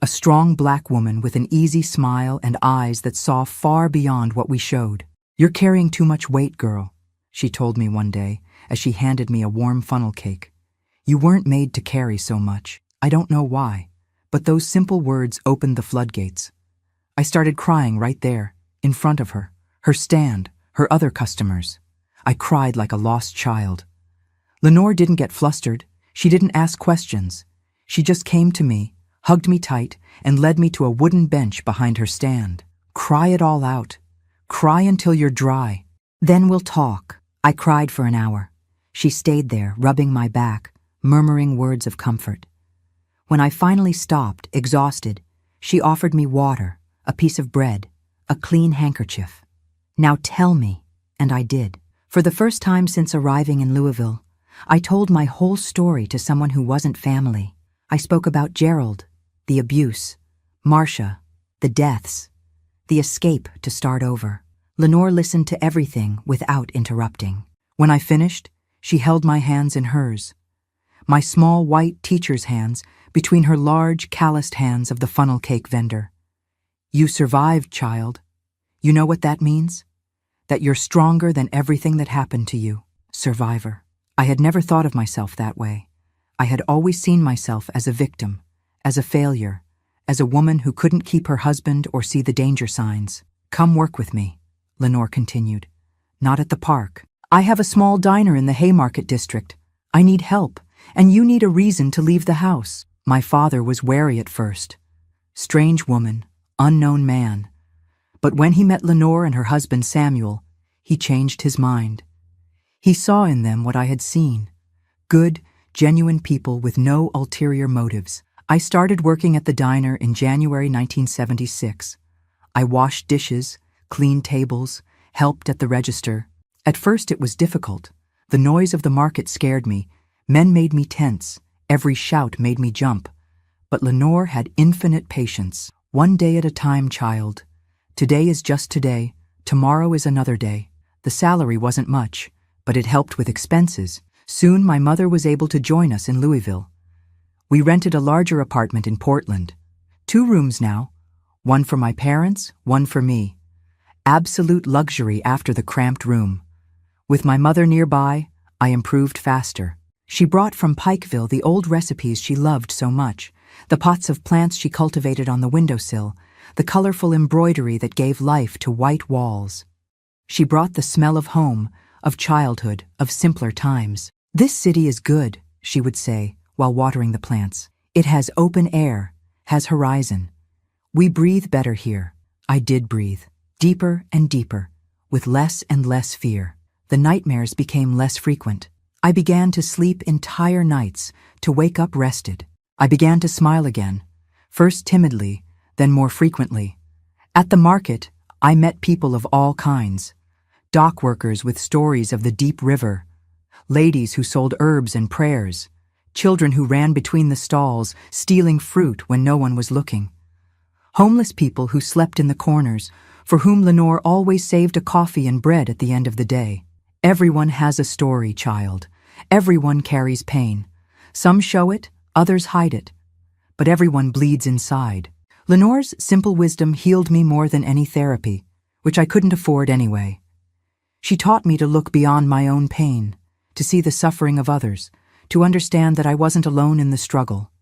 A strong black woman with an easy smile and eyes that saw far beyond what we showed. "You're carrying too much weight, girl," she told me one day, as she handed me a warm funnel cake. "You weren't made to carry so much. I don't know why, but those simple words opened the floodgates." I started crying right there, in front of her, her stand, her other customers. I cried like a lost child. Lenore didn't get flustered. She didn't ask questions. She just came to me, hugged me tight, and led me to a wooden bench behind her stand. "Cry it all out. Cry until you're dry. Then we'll talk." I cried for an hour. She stayed there, rubbing my back, murmuring words of comfort. When I finally stopped, exhausted, she offered me water, a piece of bread, a clean handkerchief. "Now tell me," and I did. For the first time since arriving in Louisville, I told my whole story to someone who wasn't family. I spoke about Gerald, the abuse, Marcia, the deaths, the escape to start over. Lenore listened to everything without interrupting. When I finished, she held my hands in hers, my small white teacher's hands between her large, calloused hands of the funnel cake vendor. "You survived, child. You know what that means? That you're stronger than everything that happened to you." Survivor. I had never thought of myself that way. I had always seen myself as a victim, as a failure, as a woman who couldn't keep her husband or see the danger signs. "Come work with me," Lenore continued. "Not at the park. I have a small diner in the Haymarket district. I need help, and you need a reason to leave the house." My father was wary at first. Strange woman, unknown man. But when he met Lenore and her husband Samuel, he changed his mind. He saw in them what I had seen. Good, genuine people with no ulterior motives. I started working at the diner in January 1976. I washed dishes, cleaned tables, helped at the register. At first it was difficult. The noise of the market scared me. Men made me tense. Every shout made me jump. But Lenore had infinite patience. "One day at a time, child. Today is just today. Tomorrow is another day." The salary wasn't much, but it helped with expenses. Soon my mother was able to join us in Louisville. We rented a larger apartment in Portland. 2 rooms now. One for my parents, one for me. Absolute luxury after the cramped room. With my mother nearby, I improved faster. She brought from Pikeville the old recipes she loved so much, the pots of plants she cultivated on the windowsill, the colorful embroidery that gave life to white walls. She brought the smell of home, of childhood, of simpler times. "This city is good," she would say, while watering the plants. "It has open air, has horizon. We breathe better here." I did breathe, deeper and deeper, with less and less fear. The nightmares became less frequent. I began to sleep entire nights, to wake up rested. I began to smile again, first timidly, then more frequently. At the market, I met people of all kinds. Dock workers with stories of the deep river, ladies who sold herbs and prayers, children who ran between the stalls, stealing fruit when no one was looking. Homeless people who slept in the corners, for whom Lenore always saved a coffee and bread at the end of the day. Everyone has a story, child. Everyone carries pain. Some show it, others hide it. But everyone bleeds inside. Lenore's simple wisdom healed me more than any therapy, which I couldn't afford anyway. She taught me to look beyond my own pain, to see the suffering of others, to understand that I wasn't alone in the struggle.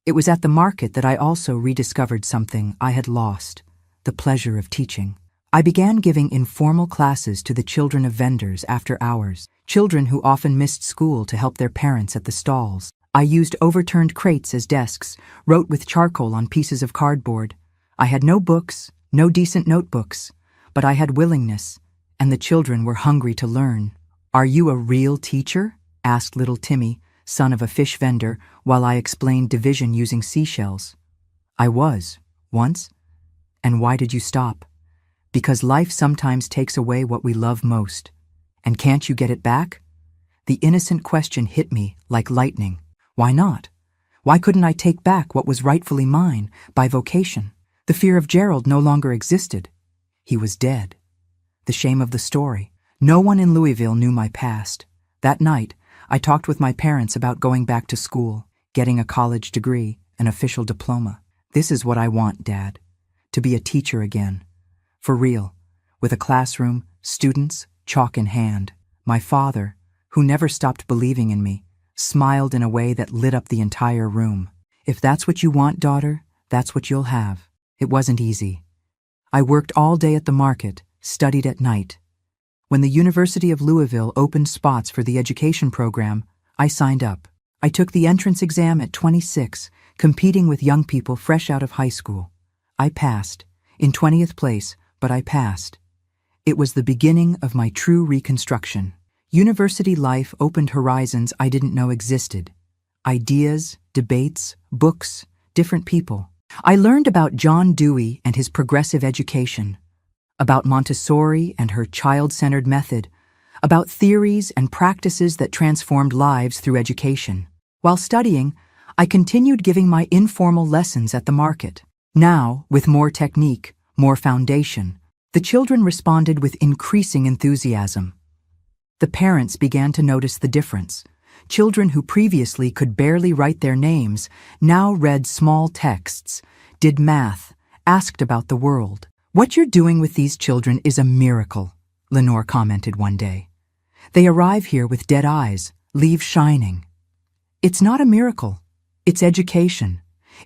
It was at the market that I also rediscovered something I had lost, the pleasure of teaching. I began giving informal classes to the children of vendors after hours, children who often missed school to help their parents at the stalls. I used overturned crates as desks, wrote with charcoal on pieces of cardboard. I had no books, no decent notebooks, but I had willingness, and the children were hungry to learn. "Are you a real teacher?" asked little Timmy, son of a fish vendor, while I explained division using seashells. "I was, once." "And why did you stop?" "Because life sometimes takes away what we love most. And can't you get it back?" The innocent question hit me like lightning. Why not? Why couldn't I take back what was rightfully mine by vocation? The fear of Gerald no longer existed. He was dead. The shame of the story. No one in Louisville knew my past. That night, I talked with my parents about going back to school, getting a college degree, an official diploma. "This is what I want, Dad. To be a teacher again. For real, with a classroom, students, chalk in hand." My father, who never stopped believing in me, smiled in a way that lit up the entire room. "If that's what you want, daughter, that's what you'll have." It wasn't easy. I worked all day at the market, studied at night. When the University of Louisville opened spots for the education program, I signed up. I took the entrance exam at 26, competing with young people fresh out of high school. I passed, in 20th place, but I passed. It was the beginning of my true reconstruction. University life opened horizons I didn't know existed. Ideas, debates, books, different people. I learned about John Dewey and his progressive education, about Montessori and her child-centered method, about theories and practices that transformed lives through education. While studying, I continued giving my informal lessons at the market. Now, with more technique, more foundation, the children responded with increasing enthusiasm. The parents began to notice the difference. Children who previously could barely write their names now read small texts, did math, asked about the world. "What you're doing with these children is a miracle," Lenore commented one day. "They arrive here with dead eyes, leave shining." It's not a miracle. It's education.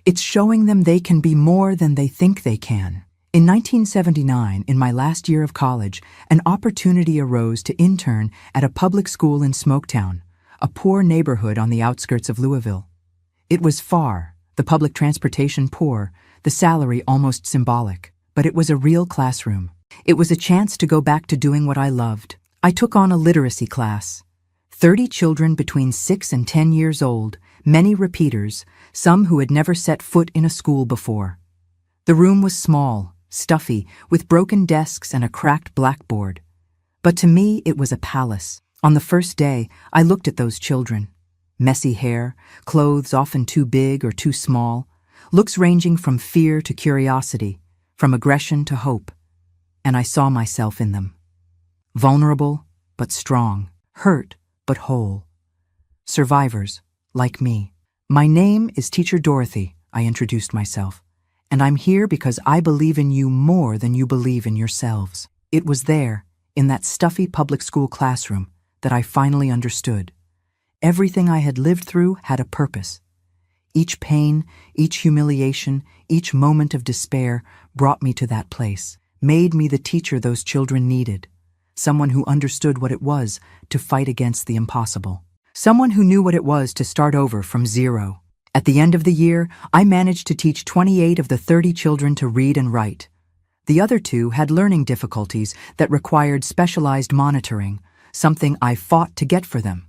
It's showing them they can be more than they think they can. In 1979, in my last year of college, an opportunity arose to intern at a public school in Smoketown, a poor neighborhood on the outskirts of Louisville. It was far, the public transportation poor, the salary almost symbolic, but it was a real classroom. It was a chance to go back to doing what I loved. I took on a literacy class. 30 children between 6 and 10 years old, many repeaters, some who had never set foot in a school before. The room was small, stuffy, with broken desks and a cracked blackboard. But to me, it was a palace. On the first day, I looked at those children. Messy hair, clothes often too big or too small, looks ranging from fear to curiosity, from aggression to hope. And I saw myself in them. Vulnerable, but strong. Hurt, but whole. Survivors, like me. "My name is Teacher Dorothy," I introduced myself, "and I'm here because I believe in you more than you believe in yourselves." It was there, in that stuffy public school classroom, that I finally understood. Everything I had lived through had a purpose. Each pain, each humiliation, each moment of despair brought me to that place, made me the teacher those children needed, someone who understood what it was to fight against the impossible, someone who knew what it was to start over from zero. At the end of the year, I managed to teach 28 of the 30 children to read and write. The other 2 had learning difficulties that required specialized monitoring, something I fought to get for them.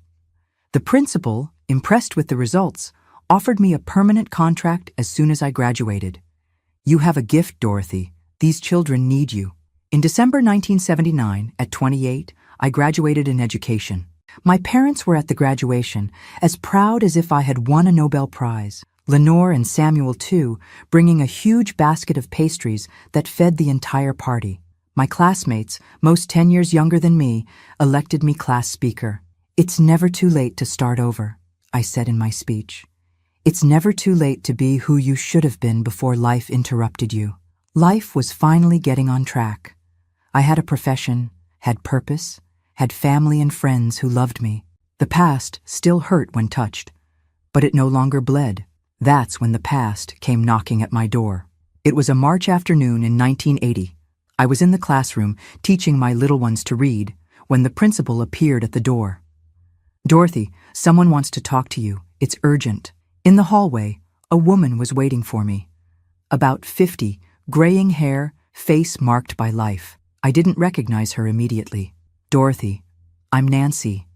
The principal, impressed with the results, offered me a permanent contract as soon as I graduated. "You have a gift, Dorothy. These children need you." In December 1979, at 28, I graduated in education. My parents were at the graduation, as proud as if I had won a Nobel Prize. Lenore and Samuel, too, bringing a huge basket of pastries that fed the entire party. My classmates, most 10 years younger than me, elected me class speaker. "It's never too late to start over," I said in my speech. "It's never too late to be who you should have been before life interrupted you." Life was finally getting on track. I had a profession, had purpose, had family and friends who loved me. The past still hurt when touched, but it no longer bled. That's when the past came knocking at my door. It was a March afternoon in 1980. I was in the classroom teaching my little ones to read when the principal appeared at the door. "Dorothy, someone wants to talk to you. It's urgent." In the hallway, a woman was waiting for me. About 50, graying hair, face marked by life. I didn't recognize her immediately. "Dorothy, I'm Nancy,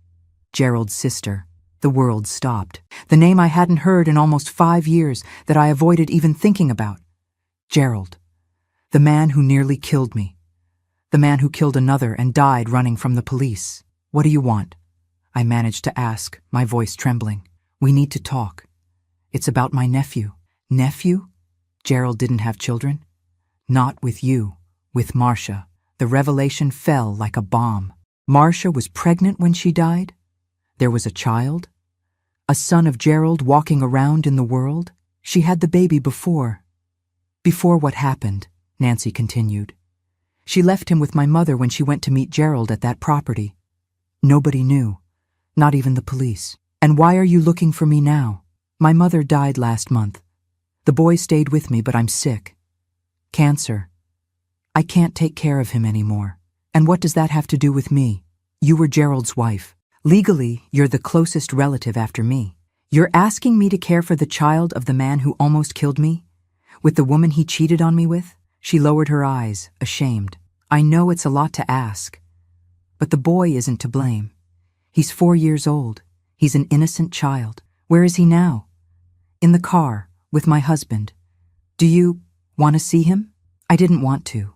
Gerald's sister." The world stopped. The name I hadn't heard in almost 5 years, that I avoided even thinking about. Gerald. The man who nearly killed me. The man who killed another and died running from the police. "What do you want?" I managed to ask, my voice trembling. "We need to talk. It's about my nephew." "Nephew?" Gerald didn't have children? "Not with you, with Marcia." The revelation fell like a bomb. Marcia was pregnant when she died? There was a child? A son of Gerald walking around in the world? She had the baby before. "Before what happened," Nancy continued. "She left him with my mother when she went to meet Gerald at that property. Nobody knew. Not even the police. And why are you looking for me now? My mother died last month. The boy stayed with me, but I'm sick. Cancer. I can't take care of him anymore. And what does that have to do with me? You were Gerald's wife. Legally, you're the closest relative after me. You're asking me to care for the child of the man who almost killed me? With the woman he cheated on me with? She lowered her eyes, ashamed. I know it's a lot to ask. But the boy isn't to blame. He's 4 years old. He's an innocent child. Where is he now? In the car, with my husband. Do you want to see him? I didn't want to.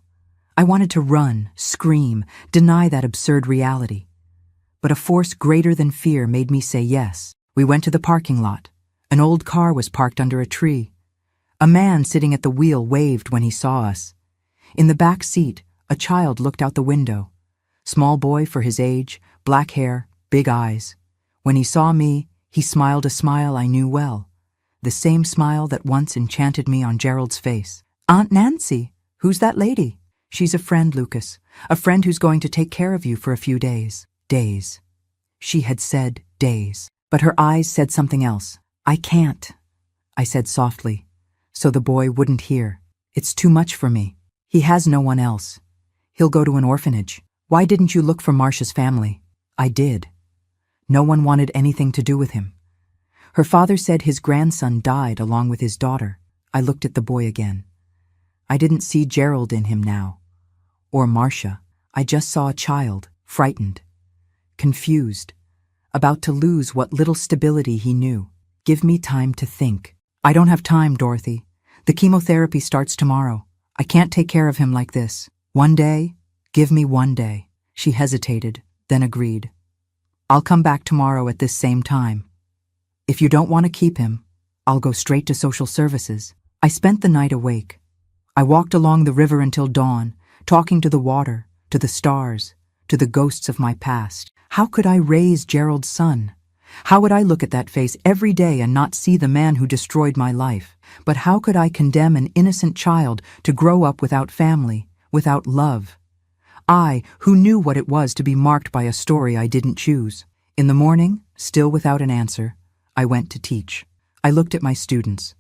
I wanted to run, scream, deny that absurd reality. But a force greater than fear made me say yes. We went to the parking lot. An old car was parked under a tree. A man sitting at the wheel waved when he saw us. In the back seat, a child looked out the window. Small boy for his age, black hair, big eyes. When he saw me, he smiled a smile I knew well. The same smile that once enchanted me on Gerald's face. Aunt Nancy, who's that lady? She's a friend, Lucas. A friend who's going to take care of you for a few days. Days. She had said days. But her eyes said something else. I can't, I said softly, so the boy wouldn't hear. It's too much for me. He has no one else. He'll go to an orphanage. Why didn't you look for Marcia's family? I did. No one wanted anything to do with him. Her father said his grandson died along with his daughter. I looked at the boy again. I didn't see Gerald in him now. Or Marcia. I just saw a child, frightened, confused, about to lose what little stability he knew. Give me time to think. I don't have time, Dorothy. The chemotherapy starts tomorrow. I can't take care of him like this. One day? Give me 1 day. She hesitated, then agreed. I'll come back tomorrow at this same time. If you don't want to keep him, I'll go straight to social services. I spent the night awake. I walked along the river until dawn, talking to the water, to the stars, to the ghosts of my past. How could I raise Gerald's son? How would I look at that face every day and not see the man who destroyed my life? But how could I condemn an innocent child to grow up without family, without love? I, who knew what it was to be marked by a story I didn't choose. In the morning, still without an answer, I went to teach. I looked at my students.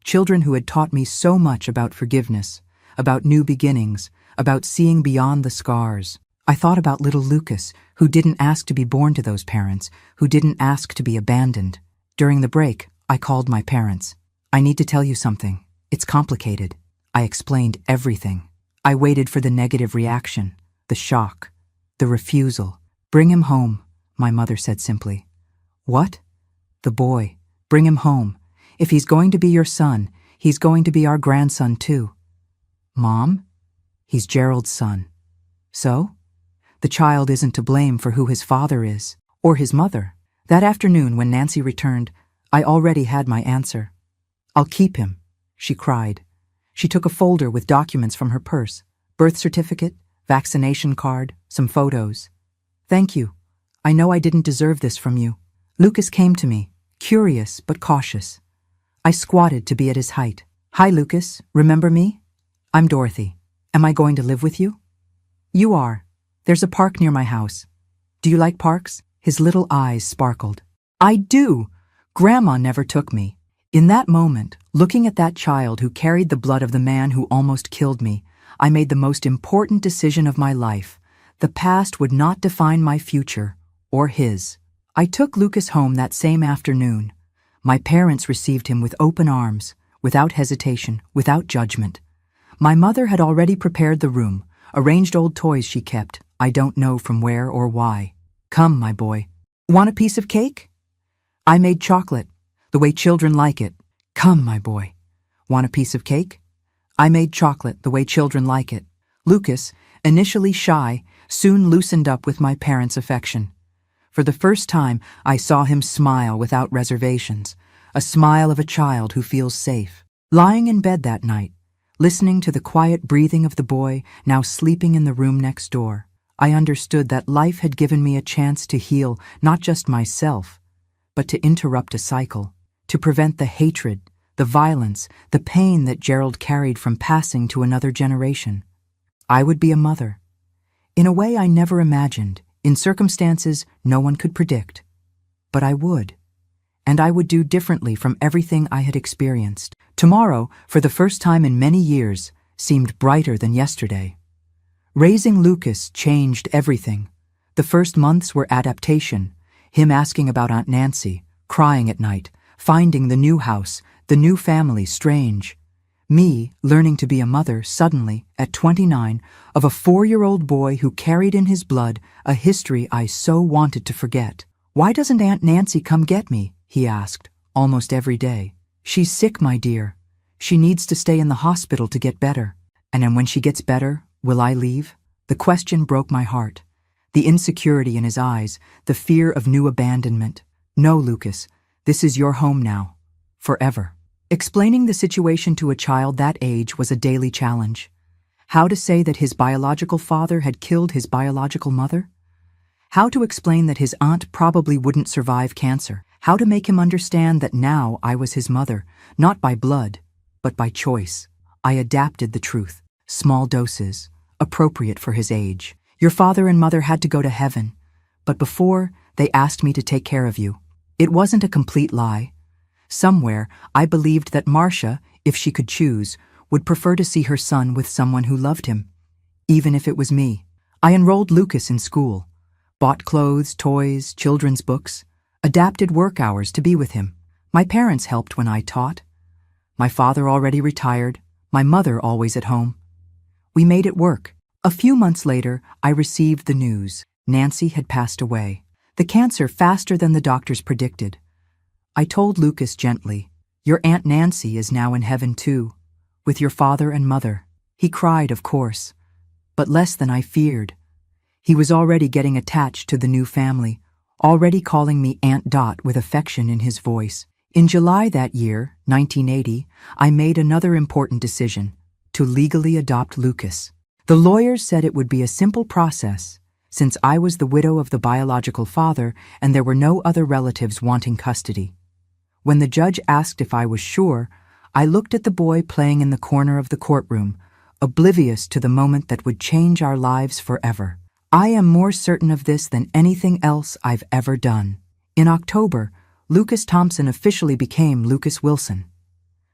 Children who had taught me so much about forgiveness, about new beginnings, about seeing beyond the scars. I thought about little Lucas, who didn't ask to be born to those parents, who didn't ask to be abandoned. During the break, I called my parents. I need to tell you something. It's complicated. I explained everything. I waited for the negative reaction, the shock, the refusal. Bring him home, my mother said simply. What? The boy. Bring him home. If he's going to be your son, he's going to be our grandson too. Mom? He's Gerald's son. So? The child isn't to blame for who his father is, or his mother. That afternoon when Nancy returned, I already had my answer. I'll keep him, she cried. She took a folder with documents from her purse, birth certificate, vaccination card, some photos. Thank you. I know I didn't deserve this from you. Lucas came to me, curious but cautious. I squatted to be at his height. Hi, Lucas. Remember me? I'm Dorothy. Am I going to live with you? You are. There's a park near my house. Do you like parks? His little eyes sparkled. I do. Grandma never took me. In that moment, looking at that child who carried the blood of the man who almost killed me, I made the most important decision of my life. The past would not define my future, or his. I took Lucas home that same afternoon. My parents received him with open arms, without hesitation, without judgment. My mother had already prepared the room, arranged old toys she kept, I don't know from where or why. Come, my boy. Want a piece of cake? I made chocolate, the way children like it. Come, my boy. Want a piece of cake? I made chocolate the way children like it. Lucas, initially shy, soon loosened up with my parents' affection. For the first time, I saw him smile without reservations, a smile of a child who feels safe. Lying in bed that night, listening to the quiet breathing of the boy now sleeping in the room next door, I understood that life had given me a chance to heal not just myself, but to interrupt a cycle, to prevent the hatred, the violence, the pain that Gerald carried from passing to another generation. I would be a mother. In a way I never imagined, in circumstances no one could predict. but I would. And I would do differently from everything I had experienced. Tomorrow, for the first time in many years, seemed brighter than yesterday. Raising Lucas changed everything. The first months were adaptation, him asking about Aunt Nancy, crying at night, finding the new house, the new family strange. Me learning to be a mother suddenly, at 29, of a 4-year-old boy who carried in his blood a history I so wanted to forget. "Why doesn't Aunt Nancy come get me?" he asked, almost every day. "She's sick, my dear. She needs to stay in the hospital to get better. And then when she gets better, will I leave?" The question broke my heart. The insecurity in his eyes, the fear of new abandonment. "No, Lucas, this is your home now. Forever." Explaining the situation to a child that age was a daily challenge. How to say that his biological father had killed his biological mother? How to explain that his aunt probably wouldn't survive cancer? How to make him understand that now I was his mother, not by blood, but by choice? I adapted the truth. Small doses, appropriate for his age. "Your father and mother had to go to heaven, but before, they asked me to take care of you." It wasn't a complete lie. Somewhere, I believed that Marcia, if she could choose, would prefer to see her son with someone who loved him, even if it was me. I enrolled Lucas in school, bought clothes, toys, children's books, adapted work hours to be with him. My parents helped when I taught. My father already retired, my mother always at home. We made it work. A few months later, I received the news. Nancy had passed away. The cancer faster than the doctors predicted. I told Lucas gently, "Your Aunt Nancy is now in heaven too, with your father and mother." He cried, of course, but less than I feared. He was already getting attached to the new family, already calling me Aunt Dot with affection in his voice. In July that year, 1980, I made another important decision, to legally adopt Lucas. The lawyers said it would be a simple process, since I was the widow of the biological father and there were no other relatives wanting custody. When the judge asked if I was sure, I looked at the boy playing in the corner of the courtroom, oblivious to the moment that would change our lives forever. I am more certain of this than anything else I've ever done. In October, Lucas Thompson officially became Lucas Wilson,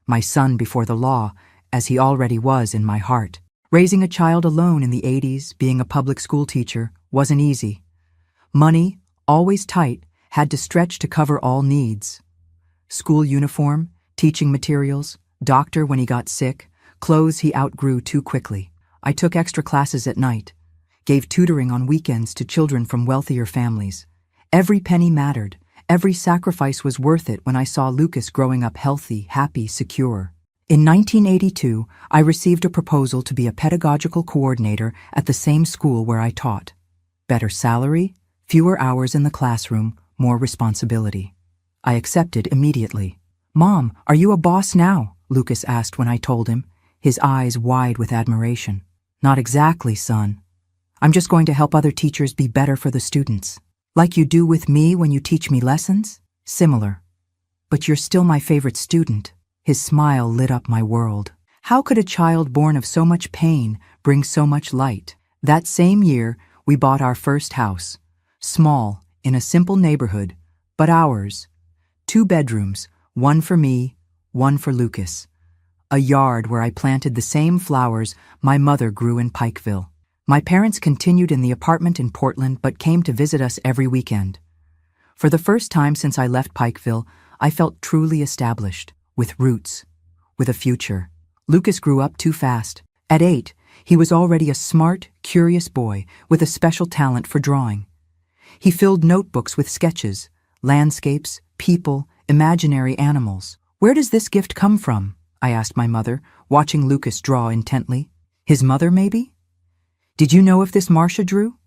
my son before the law, as he already was in my heart. Raising a child alone in the 80s, being a public school teacher, wasn't easy. Money, always tight, had to stretch to cover all needs. School uniform, teaching materials, doctor when he got sick, clothes he outgrew too quickly. I took extra classes at night, gave tutoring on weekends to children from wealthier families. Every penny mattered. Every sacrifice was worth it when I saw Lucas growing up healthy, happy, secure. In 1982, I received a proposal to be a pedagogical coordinator at the same school where I taught. Better salary, fewer hours in the classroom, more responsibility. I accepted immediately. "Mom, are you a boss now?" Lucas asked when I told him, his eyes wide with admiration. "Not exactly, son. I'm just going to help other teachers be better for the students. Like you do with me when you teach me lessons? Similar. But you're still my favorite student." His smile lit up my world. How could a child born of so much pain bring so much light? That same year, we bought our first house. Small, in a simple neighborhood, but ours. 2 bedrooms, one for me, one for Lucas. A yard where I planted the same flowers my mother grew in Pikeville. My parents continued in the apartment in Portland but came to visit us every weekend. For the first time since I left Pikeville, I felt truly established, with roots, with a future. Lucas grew up too fast. At 8, he was already a smart, curious boy with a special talent for drawing. He filled notebooks with sketches, landscapes, people, imaginary animals. "Where does this gift come from?" I asked my mother, watching Lucas draw intently. "His mother, maybe? Did you know if this Marcia drew?"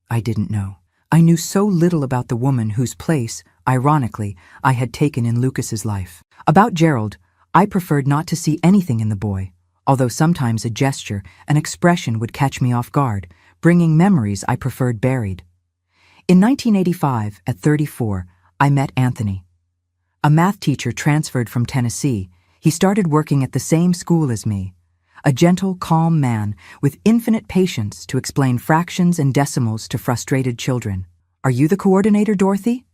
I didn't know. I knew so little about the woman whose place, ironically, I had taken in Lucas's life. About Gerald, I preferred not to see anything in the boy, although sometimes a gesture, an expression would catch me off guard, bringing memories I preferred buried. In 1985, at 34, I met Anthony. A math teacher transferred from Tennessee. He started working at the same school as me. A gentle, calm man with infinite patience to explain fractions and decimals to frustrated children. "Are you the coordinator, Dorothy?"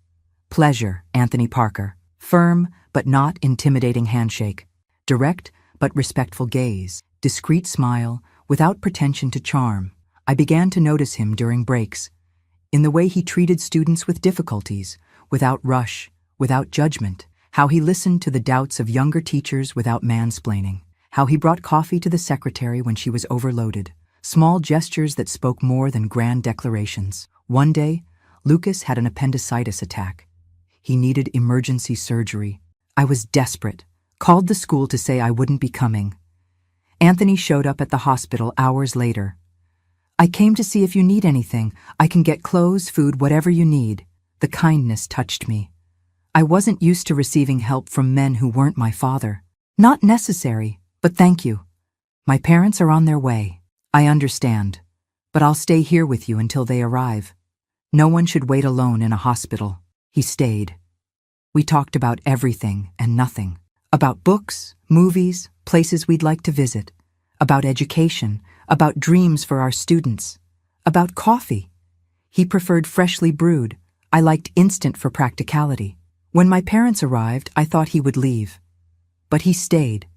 Pleasure, Anthony Parker. Firm, but not intimidating handshake. Direct, but respectful gaze. Discreet smile, without pretension to charm. I began to notice him during breaks. In the way he treated students with difficulties, without rush, without judgment. How he listened to the doubts of younger teachers without mansplaining. How he brought coffee to the secretary when she was overloaded. Small gestures that spoke more than grand declarations. One day, Lucas had an appendicitis attack. He needed emergency surgery. I was desperate. Called the school to say I wouldn't be coming. Anthony showed up at the hospital hours later. I came to see if you need anything. I can get clothes, food, whatever you need. The kindness touched me. I wasn't used to receiving help from men who weren't my father. Not necessary, but thank you. My parents are on their way. I understand, but I'll stay here with you until they arrive. No one should wait alone in a hospital. He stayed. We talked about everything and nothing. About books, movies, places we'd like to visit. About education, about dreams for our students. About coffee. He preferred freshly brewed. I liked instant for practicality. When my parents arrived, I thought he would leave. But he stayed.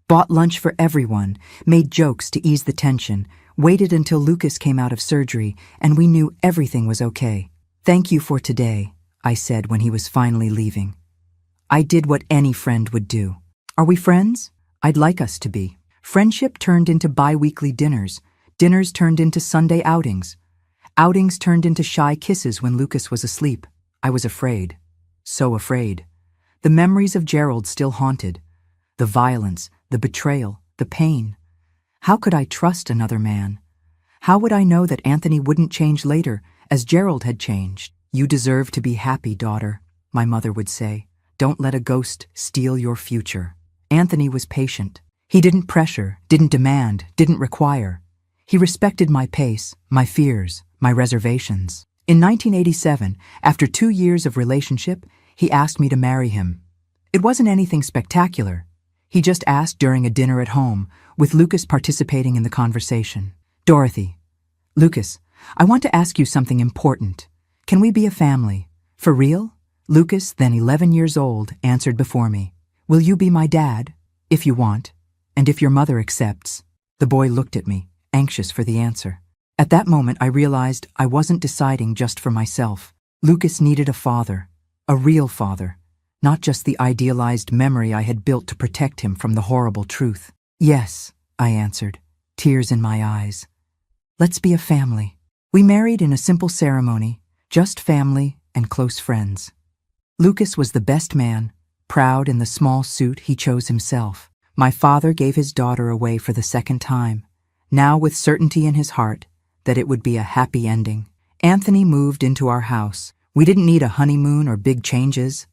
Bought lunch for everyone, made jokes to ease the tension, waited until Lucas came out of surgery, and we knew everything was okay. Thank you for today, I said when he was finally leaving. I did what any friend would do. Are we friends? I'd like us to be. Friendship turned into bi-weekly dinners. Dinners turned into Sunday outings. Outings turned into shy kisses when Lucas was asleep. I was afraid. So afraid. The memories of Gerald still haunted. The violence, the betrayal, the pain. How could I trust another man? How would I know that Anthony wouldn't change later, as Gerald had changed? You deserve to be happy, daughter, my mother would say. Don't let a ghost steal your future. Anthony was patient. He didn't pressure, didn't demand, didn't require. He respected my pace, my fears, my reservations. In 1987, after 2 years of relationship, he asked me to marry him. It wasn't anything spectacular. He just asked during a dinner at home, with Lucas participating in the conversation. Dorothy, Lucas, I want to ask you something important. Can we be a family? For real? Lucas, then 11 years old, answered before me. Will you be my dad? If you want, and if your mother accepts. The boy looked at me, anxious for the answer. At that moment, I realized I wasn't deciding just for myself. Lucas needed a father, a real father, not just the idealized memory I had built to protect him from the horrible truth. Yes, I answered, tears in my eyes. Let's be a family. We married in a simple ceremony, just family and close friends. Lucas was the best man, proud in the small suit he chose himself. My father gave his daughter away for the second time, now with certainty in his heart that it would be a happy ending. Anthony moved into our house. We didn't need a honeymoon or big changes.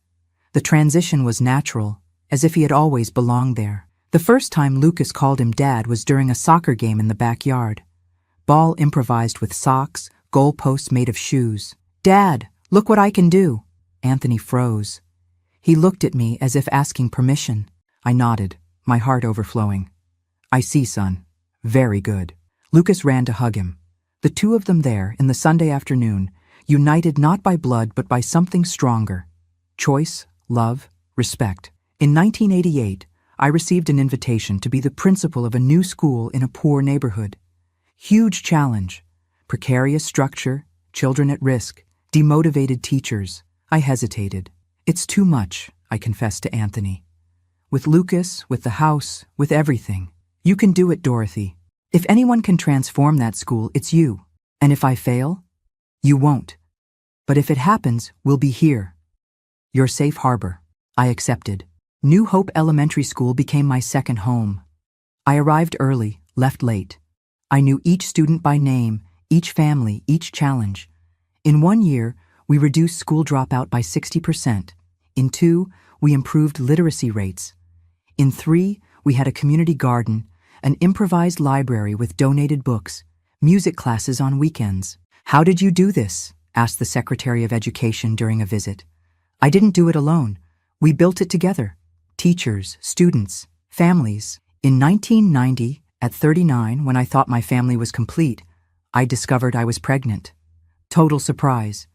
The transition was natural, as if he had always belonged there. The first time Lucas called him Dad was during a soccer game in the backyard. Ball improvised with socks, goalposts made of shoes. Dad, look what I can do. Anthony froze. He looked at me as if asking permission. I nodded, my heart overflowing. I see, son. Very good. Lucas ran to hug him. The two of them there, in the Sunday afternoon, united not by blood but by something stronger. Choice, love, respect. In 1988, I received an invitation to be the principal of a new school in a poor neighborhood. Huge challenge. Precarious structure, children at risk, demotivated teachers. I hesitated. It's too much, I confessed to Anthony. With Lucas, with the house, with everything. You can do it, Dorothy. If anyone can transform that school, it's you. And if I fail, you won't. But if it happens, we'll be here. Your safe harbor. I accepted. New Hope Elementary School became my second home. I arrived early, left late. I knew each student by name, each family, each challenge. In 1 year, we reduced school dropout by 60%. In 2, we improved literacy rates. In 3, we had a community garden, an improvised library with donated books, music classes on weekends. How did you do this? Asked the Secretary of Education during a visit. I didn't do it alone. We built it together. Teachers, students, families. In 1990, at 39, when I thought my family was complete, I discovered I was pregnant. Total surprise.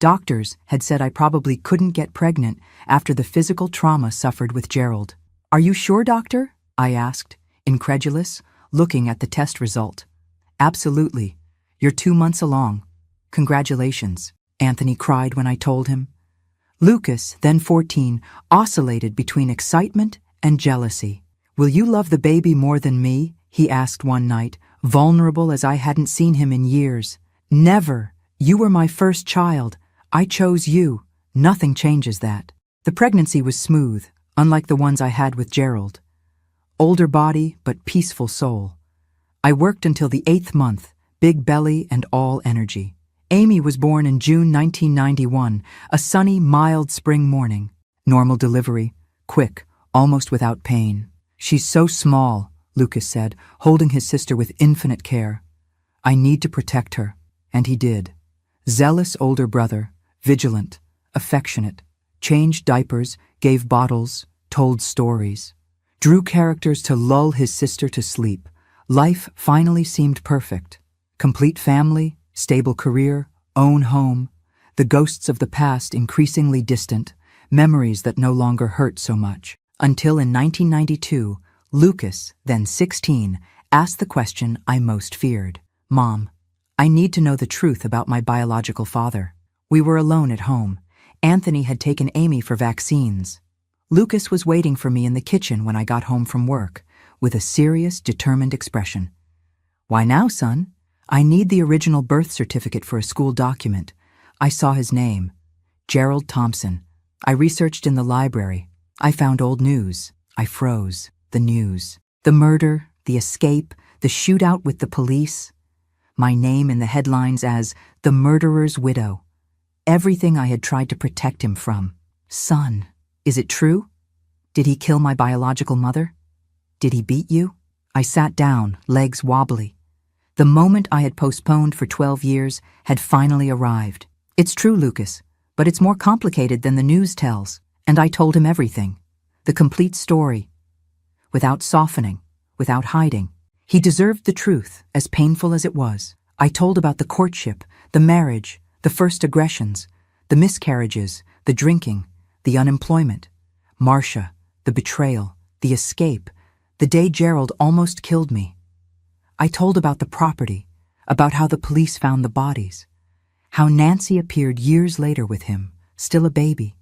Doctors had said I probably couldn't get pregnant after the physical trauma suffered with Gerald. "Are you sure, doctor?" I asked, incredulous, looking at the test result. "Absolutely. You're 2 months along. Congratulations," Anthony cried when I told him. Lucas, then 14, oscillated between excitement and jealousy. "Will you love the baby more than me?" he asked one night, vulnerable as I hadn't seen him in years. "Never. You were my first child. I chose you. Nothing changes that." The pregnancy was smooth, unlike the ones I had with Gerald. Older body, but peaceful soul. I worked until the 8th month, big belly and all energy. Amy was born in June 1991, a sunny, mild spring morning. Normal delivery, quick, almost without pain. "She's so small," Lucas said, holding his sister with infinite care. "I need to protect her," and he did. Zealous older brother, vigilant, affectionate, changed diapers, gave bottles, told stories. Drew characters to lull his sister to sleep. Life finally seemed perfect. Complete family, stable career, own home, the ghosts of the past increasingly distant, memories that no longer hurt so much. Until in 1992, Lucas, then 16, asked the question I most feared. "Mom, I need to know the truth about my biological father." We were alone at home. Anthony had taken Amy for vaccines. Lucas was waiting for me in the kitchen when I got home from work, with a serious, determined expression. "Why now, son?" "I need the original birth certificate for a school document." I saw his name, Gerald Thompson. I researched in the library. I found old news. I froze. The news. The murder, the escape, the shootout with the police. My name in the headlines as the murderer's widow. Everything I had tried to protect him from. "Son, is it true? Did he kill my biological mother? Did he beat you?" I sat down, legs wobbly. The moment I had postponed for 12 years had finally arrived. "It's true, Lucas, but it's more complicated than the news tells." And I told him everything. The complete story. Without softening, without hiding. He deserved the truth, as painful as it was. I told about the courtship, the marriage, the first aggressions, the miscarriages, the drinking, the unemployment, Marcia, the betrayal, the escape, the day Gerald almost killed me. I told about the property, about how the police found the bodies, how Nancy appeared years later with him, still a baby,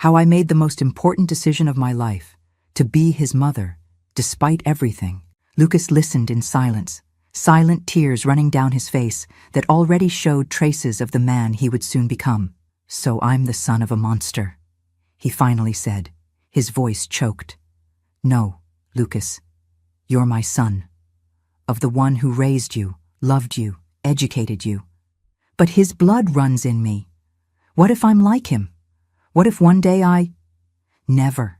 how I made the most important decision of my life, to be his mother, despite everything. Lucas listened in silence, silent tears running down his face that already showed traces of the man he would soon become. "So I'm the son of a monster," he finally said, his voice choked. "No, Lucas, you're my son. Of the one who raised you, loved you, educated you. But his blood runs in me. What if I'm like him? What if one day I—" "Never.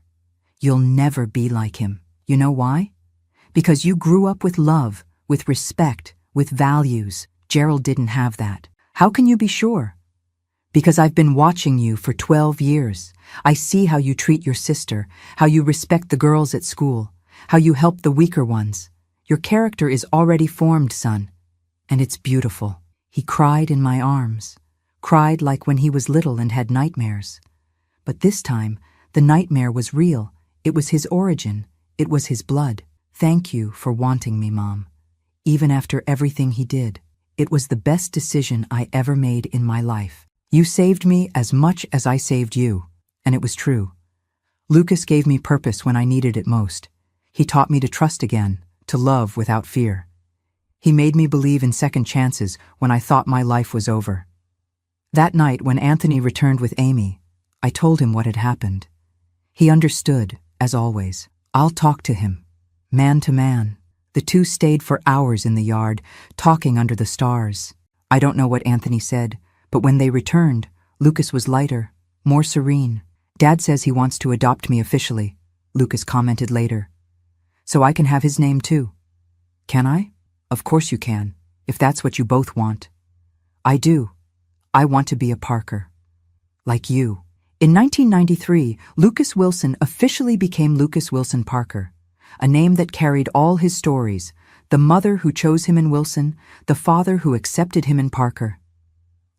You'll never be like him. You know why? Because you grew up with love, with respect, with values. Gerald didn't have that." "How can you be sure?" "Because I've been watching you for 12 years. I see how you treat your sister, how you respect the girls at school, how you help the weaker ones. Your character is already formed, son, and it's beautiful." He cried in my arms, cried like when he was little and had nightmares. But this time, the nightmare was real. It was his origin. It was his blood. "Thank you for wanting me, Mom. Even after everything he did, it was the best decision I ever made in my life. You saved me as much as I saved you." And it was true. Lucas gave me purpose when I needed it most. He taught me to trust again, to love without fear. He made me believe in second chances when I thought my life was over. That night, when Anthony returned with Amy, I told him what had happened. He understood, as always. I'll talk to him, man to man. The two stayed for hours in the yard, talking under the stars. I don't know what Anthony said, but when they returned, Lucas was lighter, more serene. "Dad says he wants to adopt me officially," Lucas commented later. "So I can have his name too." "Can I?" "Of course you can, if that's what you both want." "I do. I want to be a Parker. Like you." In 1993, Lucas Wilson officially became Lucas Wilson Parker, a name that carried all his stories, the mother who chose him in Wilson, the father who accepted him in Parker.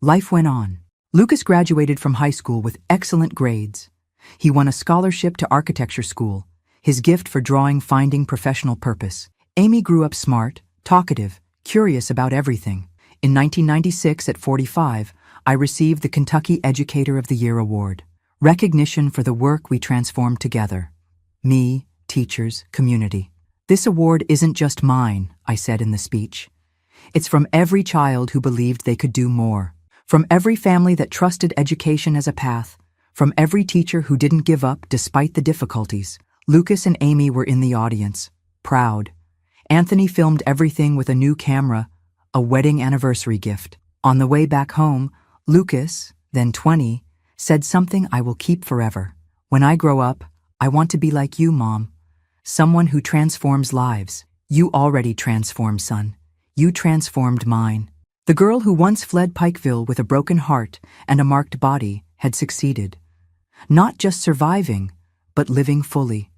Life went on. Lucas graduated from high school with excellent grades. He won a scholarship to architecture school, his gift for drawing finding professional purpose. Amy grew up smart, talkative, curious about everything. In 1996, at 45, I received the Kentucky Educator of the Year award, recognition for the work we transformed together. Me, teachers, community. This award isn't just mine, I said in the speech. It's from every child who believed they could do more, from every family that trusted education as a path, from every teacher who didn't give up despite the difficulties. Lucas and Amy were in the audience, proud. Anthony filmed everything with a new camera, a wedding anniversary gift. On the way back home, Lucas, then 20, said something I will keep forever. When I grow up, I want to be like you, Mom. Someone who transforms lives. You already transformed, son. You transformed mine. The girl who once fled Pikeville with a broken heart and a marked body had succeeded. Not just surviving, but living fully.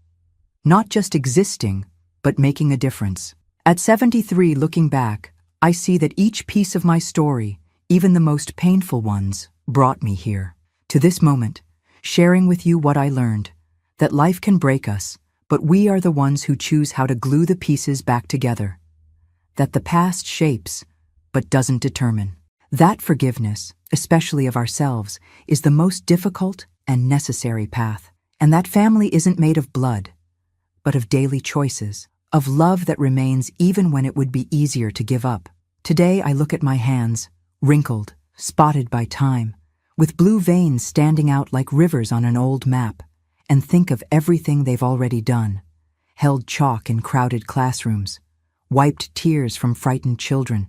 Not just existing, but making a difference. At 73, looking back, I see that each piece of my story, even the most painful ones, brought me here. To this moment, sharing with you what I learned, that life can break us, but we are the ones who choose how to glue the pieces back together. That the past shapes, but doesn't determine. That forgiveness, especially of ourselves, is the most difficult and necessary path. And that family isn't made of blood, but of daily choices, of love that remains even when it would be easier to give up. Today I look at my hands, wrinkled, spotted by time, with blue veins standing out like rivers on an old map, and think of everything they've already done. Held chalk in crowded classrooms, wiped tears from frightened children,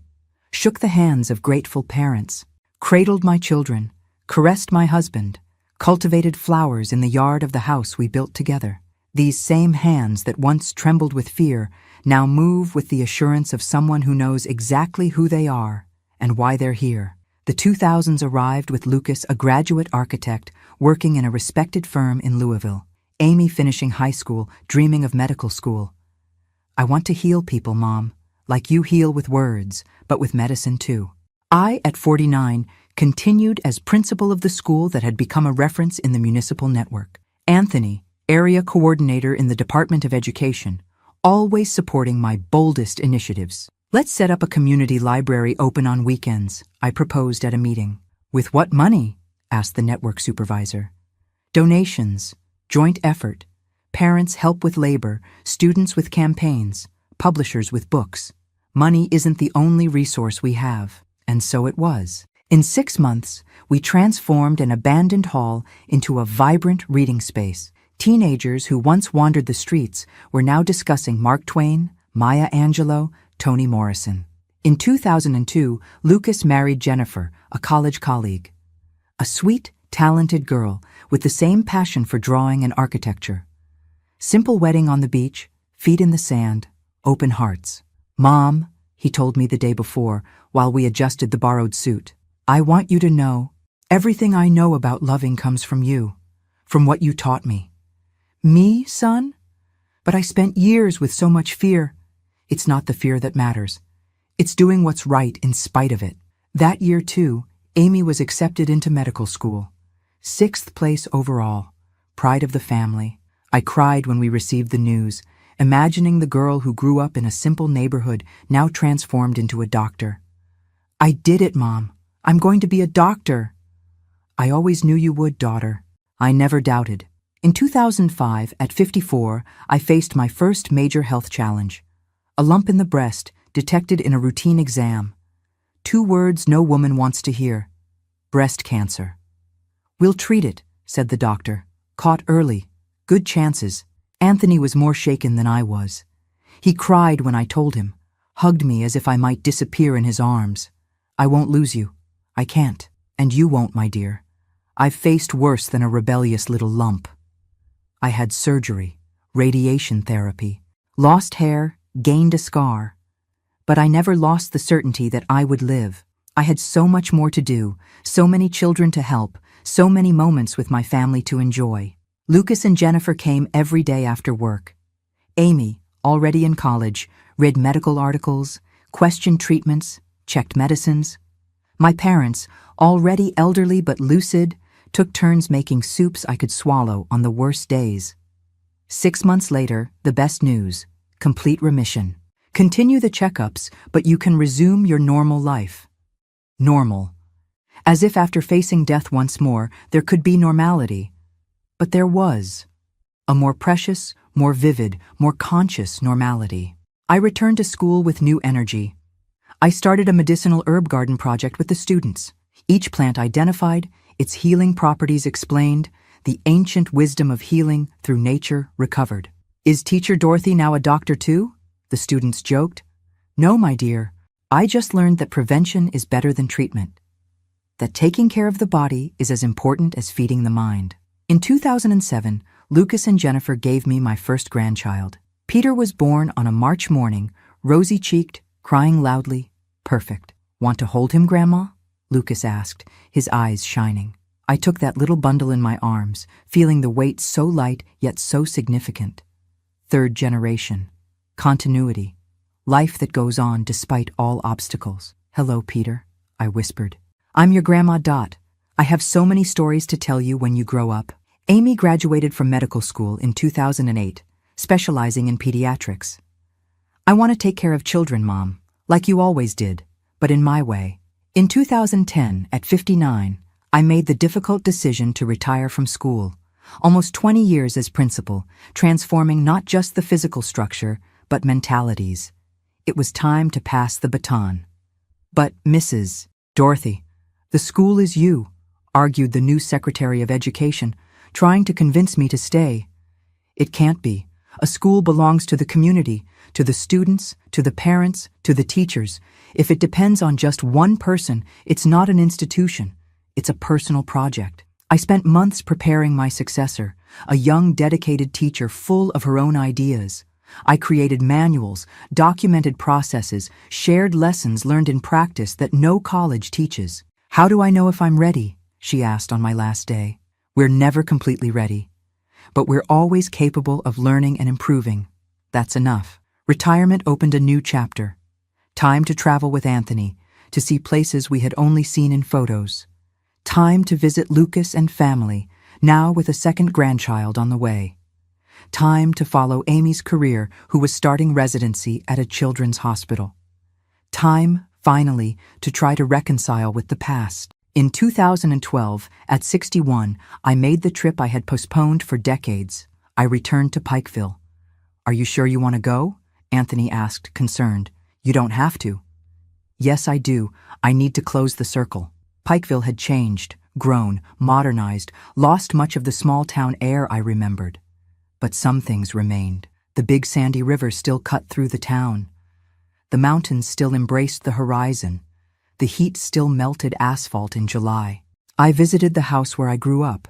shook the hands of grateful parents, cradled my children, caressed my husband, cultivated flowers in the yard of the house we built together. These same hands that once trembled with fear now move with the assurance of someone who knows exactly who they are and why they're here. The 2000s arrived with Lucas, a graduate architect working in a respected firm in Louisville. Amy finishing high school, dreaming of medical school. I want to heal people, Mom, like you heal with words, but with medicine too. I, at 49, continued as principal of the school that had become a reference in the municipal network. Anthony, area coordinator in the Department of Education, always supporting my boldest initiatives. Let's set up a community library open on weekends, I proposed at a meeting. With what money? Asked the network supervisor. Donations, joint effort, parents help with labor, students with campaigns, publishers with books. Money isn't the only resource we have, and so it was. In 6 months, we transformed an abandoned hall into a vibrant reading space. Teenagers who once wandered the streets were now discussing Mark Twain, Maya Angelou, Toni Morrison. In 2002, Lucas married Jennifer, a college colleague. A sweet, talented girl with the same passion for drawing and architecture. Simple wedding on the beach, feet in the sand, open hearts. Mom, he told me the day before while we adjusted the borrowed suit, I want you to know, everything I know about loving comes from you, from what you taught me. Me, son? But I spent years with so much fear. It's not the fear that matters. It's doing what's right in spite of it. That year, too, Amy was accepted into medical school. 6th place overall. Pride of the family. I cried when we received the news, imagining the girl who grew up in a simple neighborhood now transformed into a doctor. I did it, Mom. I'm going to be a doctor. I always knew you would, daughter. I never doubted. In 2005, at 54, I faced my first major health challenge. A lump in the breast, detected in a routine exam. 2 words no woman wants to hear. Breast cancer. We'll treat it, said the doctor. Caught early. Good chances. Anthony was more shaken than I was. He cried when I told him, hugged me as if I might disappear in his arms. I won't lose you. I can't. And you won't, my dear. I've faced worse than a rebellious little lump. I had surgery, radiation therapy, lost hair, gained a scar. But I never lost the certainty that I would live. I had so much more to do, so many children to help, so many moments with my family to enjoy. Lucas and Jennifer came every day after work. Amy, already in college, read medical articles, questioned treatments, checked medicines. My parents, already elderly but lucid, took turns making soups I could swallow on the worst days. 6 months later, the best news: complete remission. Continue the checkups, but you can resume your normal life. Normal. As if after facing death once more, there could be normality. But there was. A more precious, more vivid, more conscious normality. I returned to school with new energy. I started a medicinal herb garden project with the students. Each plant identified, its healing properties explained, the ancient wisdom of healing through nature recovered. Is Teacher Dorothy now a doctor too? The students joked. No, my dear. I just learned that prevention is better than treatment. That taking care of the body is as important as feeding the mind. In 2007, Lucas and Jennifer gave me my first grandchild. Peter was born on a March morning, rosy-cheeked, crying loudly, perfect. Want to hold him, Grandma? Lucas asked, his eyes shining. I took that little bundle in my arms, feeling the weight so light yet so significant. Third generation. Continuity. Life that goes on despite all obstacles. Hello, Peter, I whispered. I'm your Grandma Dot. I have so many stories to tell you when you grow up. Amy graduated from medical school in 2008, specializing in pediatrics. I want to take care of children, Mom, like you always did, but in my way. In 2010, at 59, I made the difficult decision to retire from school. Almost 20 years as principal, transforming not just the physical structure, but mentalities. It was time to pass the baton. But, Mrs. Dorothy, the school is you, argued the new Secretary of Education, trying to convince me to stay. It can't be. A school belongs to the community, to the students, to the parents, to the teachers. If it depends on just one person, it's not an institution. It's a personal project. I spent months preparing my successor, a young, dedicated teacher full of her own ideas. I created manuals, documented processes, shared lessons learned in practice that no college teaches. How do I know if I'm ready? She asked on my last day. We're never completely ready, but we're always capable of learning and improving. That's enough. Retirement opened a new chapter. Time to travel with Anthony, to see places we had only seen in photos. Time to visit Lucas and family, now with a second grandchild on the way. Time to follow Amy's career, who was starting residency at a children's hospital. Time, finally, to try to reconcile with the past. In 2012, at 61, I made the trip I had postponed for decades. I returned to Pikeville. Are you sure you want to go? Anthony asked, concerned. You don't have to. Yes, I do. I need to close the circle. Pikeville had changed, grown, modernized, lost much of the small-town air I remembered. But some things remained. The big sandy river still cut through the town. The mountains still embraced the horizon. The heat still melted asphalt in July. I visited the house where I grew up,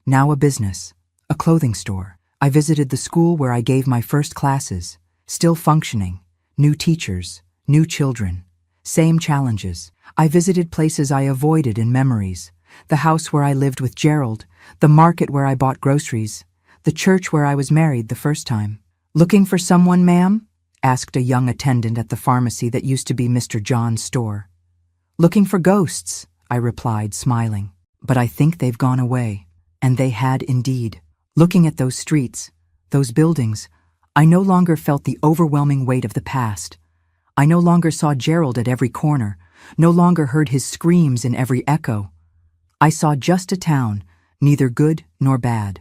now a business, a clothing store. I visited the school where I gave my first classes, still functioning, new teachers, new children, same challenges. I visited places I avoided in memories, the house where I lived with Gerald, the market where I bought groceries, the church where I was married the first time. Looking for someone, ma'am? Asked a young attendant at the pharmacy that used to be Mr. John's store. Looking for ghosts, I replied, smiling. But I think they've gone away. And they had indeed. Looking at those streets, those buildings, I no longer felt the overwhelming weight of the past. I no longer saw Gerald at every corner, no longer heard his screams in every echo. I saw just a town, neither good nor bad.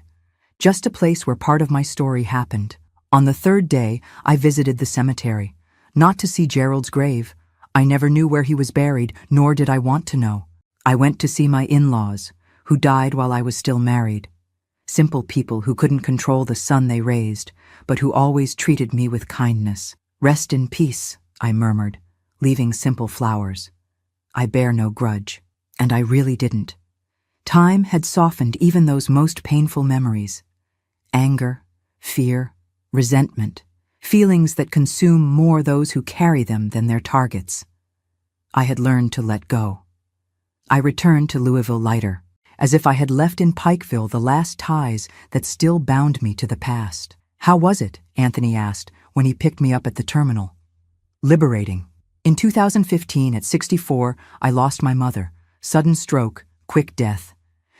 Just a place where part of my story happened. On the third day, I visited the cemetery, not to see Gerald's grave. I never knew where he was buried, nor did I want to know. I went to see my in-laws, who died while I was still married. Simple people who couldn't control the son they raised, but who always treated me with kindness. Rest in peace, I murmured, leaving simple flowers. I bear no grudge, and I really didn't. Time had softened even those most painful memories. Anger, fear, resentment, feelings that consume more those who carry them than their targets. I had learned to let go. I returned to Louisville lighter, as if I had left in Pikeville the last ties that still bound me to the past. How was it? Anthony asked when he picked me up at the terminal. Liberating. In 2015, at 64, I lost my mother. Sudden stroke, quick death.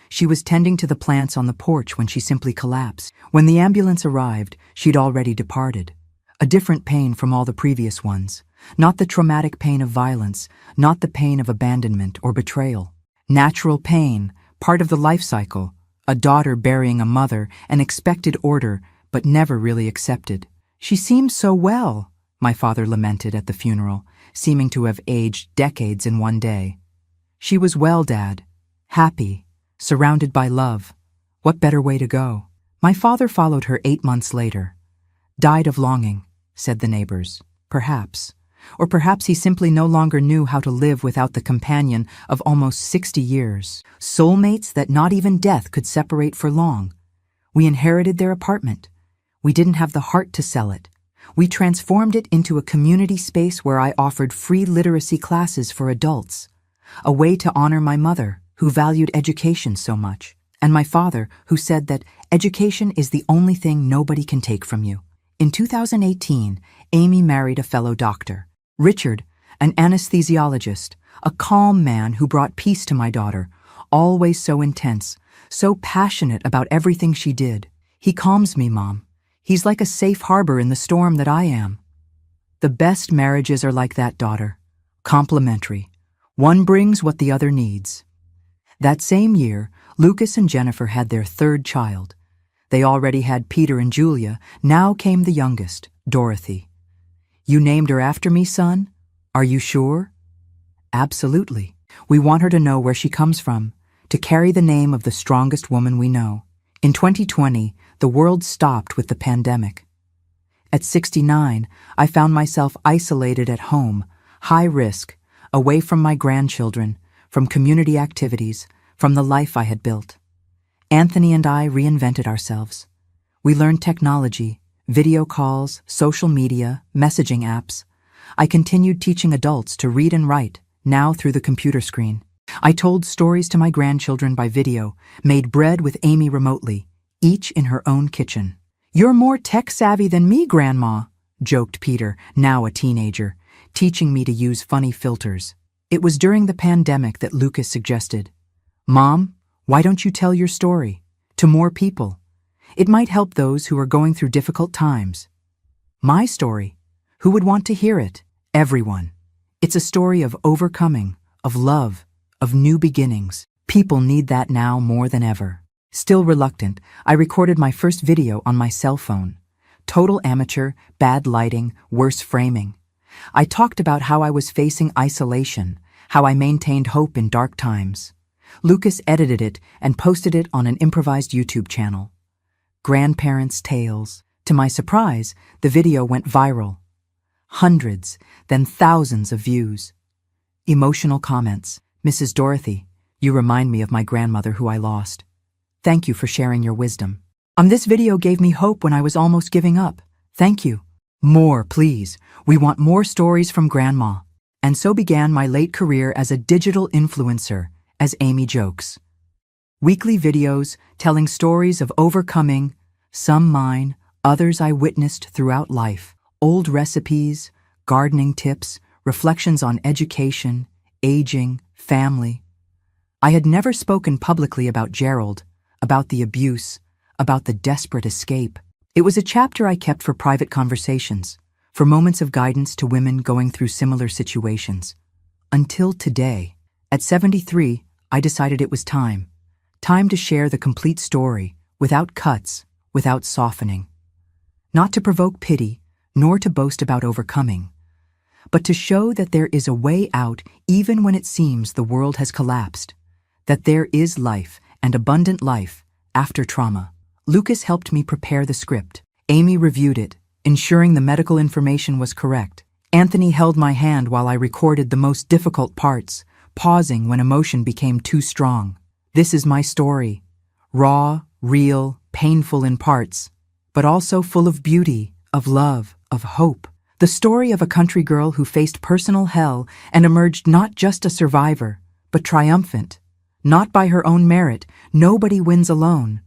She was tending to the plants on the porch when she simply collapsed. When the ambulance arrived, she'd already departed. A different pain from all the previous ones. Not the traumatic pain of violence, not the pain of abandonment or betrayal. Natural pain, part of the life cycle. A daughter burying a mother, an expected order, but never really accepted. She seemed so well, my father lamented at the funeral, seeming to have aged decades in one day. She was well, Dad. Happy. Surrounded by love. What better way to go? My father followed her 8 months later. Died of longing, said the neighbors. Perhaps. Or perhaps he simply no longer knew how to live without the companion of almost 60 years. Soulmates that not even death could separate for long. We inherited their apartment. We didn't have the heart to sell it. We transformed it into a community space where I offered free literacy classes for adults. A way to honor my mother, who valued education so much, and my father, who said that education is the only thing nobody can take from you. In 2018, Amy married a fellow doctor, Richard, an anesthesiologist, a calm man who brought peace to my daughter, always so intense, so passionate about everything she did. He calms me, Mom. He's like a safe harbor in the storm that I am. The best marriages are like that, daughter. Complementary. One brings what the other needs. That same year, Lucas and Jennifer had their third child. They already had Peter and Julia. Now came the youngest, Dorothy. You named her after me, son? Are you sure? Absolutely. We want her to know where she comes from, to carry the name of the strongest woman we know. In 2020, the world stopped with the pandemic. At 69, I found myself isolated at home, high risk, away from my grandchildren, from community activities, from the life I had built. Anthony and I reinvented ourselves. We learned technology, video calls, social media, messaging apps. I continued teaching adults to read and write, now through the computer screen. I told stories to my grandchildren by video, made bread with Amy remotely, each in her own kitchen. You're more tech-savvy than me, Grandma, joked Peter, now a teenager, teaching me to use funny filters. It was during the pandemic that Lucas suggested, Mom, why don't you tell your story to more people? It might help those who are going through difficult times. My story? Who would want to hear it? Everyone. It's a story of overcoming, of love, of new beginnings. People need that now more than ever. Still reluctant, I recorded my first video on my cell phone. Total amateur, bad lighting, worse framing. I talked about how I was facing isolation, how I maintained hope in dark times. Lucas edited it and posted it on an improvised YouTube channel. Grandparents' Tales. To my surprise, the video went viral. Hundreds, then thousands of views. Emotional comments. Mrs. Dorothy, you remind me of my grandmother who I lost. Thank you for sharing your wisdom. This video gave me hope when I was almost giving up. Thank you. More, please. We want more stories from Grandma. And so began my late career as a digital influencer, as Amy jokes. Weekly videos telling stories of overcoming, some mine, others I witnessed throughout life. Old recipes, gardening tips, reflections on education, aging, family. I had never spoken publicly about Gerald, about the abuse, about the desperate escape. It was a chapter I kept for private conversations, for moments of guidance to women going through similar situations. Until today, at 73, I decided it was time. Time to share the complete story, without cuts, without softening. Not to provoke pity, nor to boast about overcoming, but to show that there is a way out even when it seems the world has collapsed, that there is life and abundant life after trauma. Lucas helped me prepare the script. Amy reviewed it, ensuring the medical information was correct. Anthony held my hand while I recorded the most difficult parts, pausing when emotion became too strong. This is my story. Raw, real, painful in parts, but also full of beauty, of love, of hope. The story of a country girl who faced personal hell and emerged not just a survivor, but triumphant. Not by her own merit, nobody wins alone,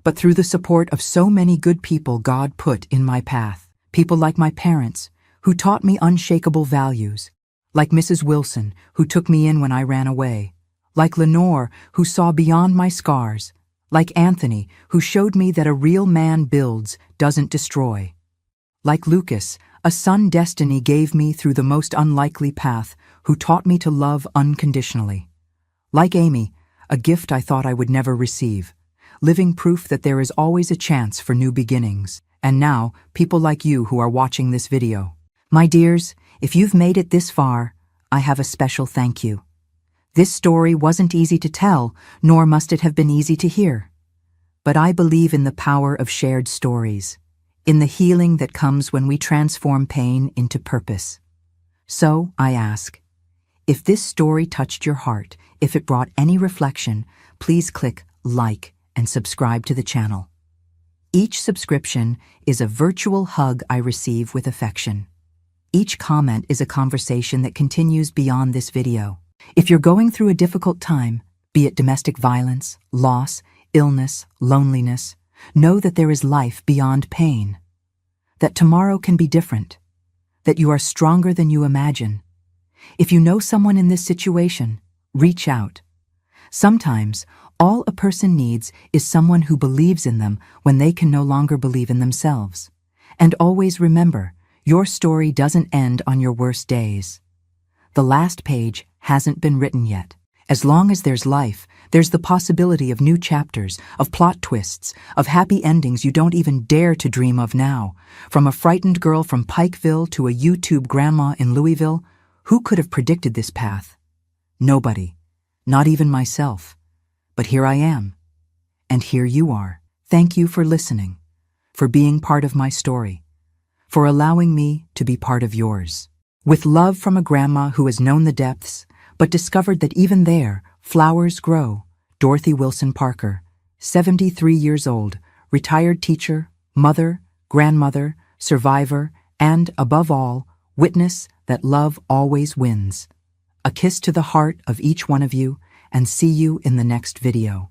but through the support of so many good people God put in my path. People like my parents, who taught me unshakable values, Like Mrs. Wilson, who took me in when I ran away. Like Lenore, who saw beyond my scars. Like Anthony, who showed me that a real man builds, doesn't destroy. Like Lucas, a son destiny gave me through the most unlikely path, who taught me to love unconditionally. Like Amy, a gift I thought I would never receive, living proof that there is always a chance for new beginnings. And now, people like you who are watching this video. My dears, if you've made it this far, I have a special thank you. This story wasn't easy to tell, nor must it have been easy to hear. But I believe in the power of shared stories, in the healing that comes when we transform pain into purpose. So, I ask, if this story touched your heart, if it brought any reflection, please click like and subscribe to the channel. Each subscription is a virtual hug I receive with affection. Each comment is a conversation that continues beyond this video. If you're going through a difficult time, be it domestic violence, loss, illness, loneliness, know that there is life beyond pain. That tomorrow can be different. That you are stronger than you imagine. If you know someone in this situation, reach out. Sometimes, all a person needs is someone who believes in them when they can no longer believe in themselves. And always remember, your story doesn't end on your worst days. The last page hasn't been written yet. As long as there's life, there's the possibility of new chapters, of plot twists, of happy endings you don't even dare to dream of now. From a frightened girl from Pikeville to a YouTube grandma in Louisville, who could have predicted this path? Nobody. Not even myself. But here I am. And here you are. Thank you for listening, for being part of my story, for allowing me to be part of yours. With love from a grandma who has known the depths, but discovered that even there, flowers grow. Dorothy Wilson Parker, 73 years old, retired teacher, mother, grandmother, survivor, and, above all, witness that love always wins. A kiss to the heart of each one of you, and see you in the next video.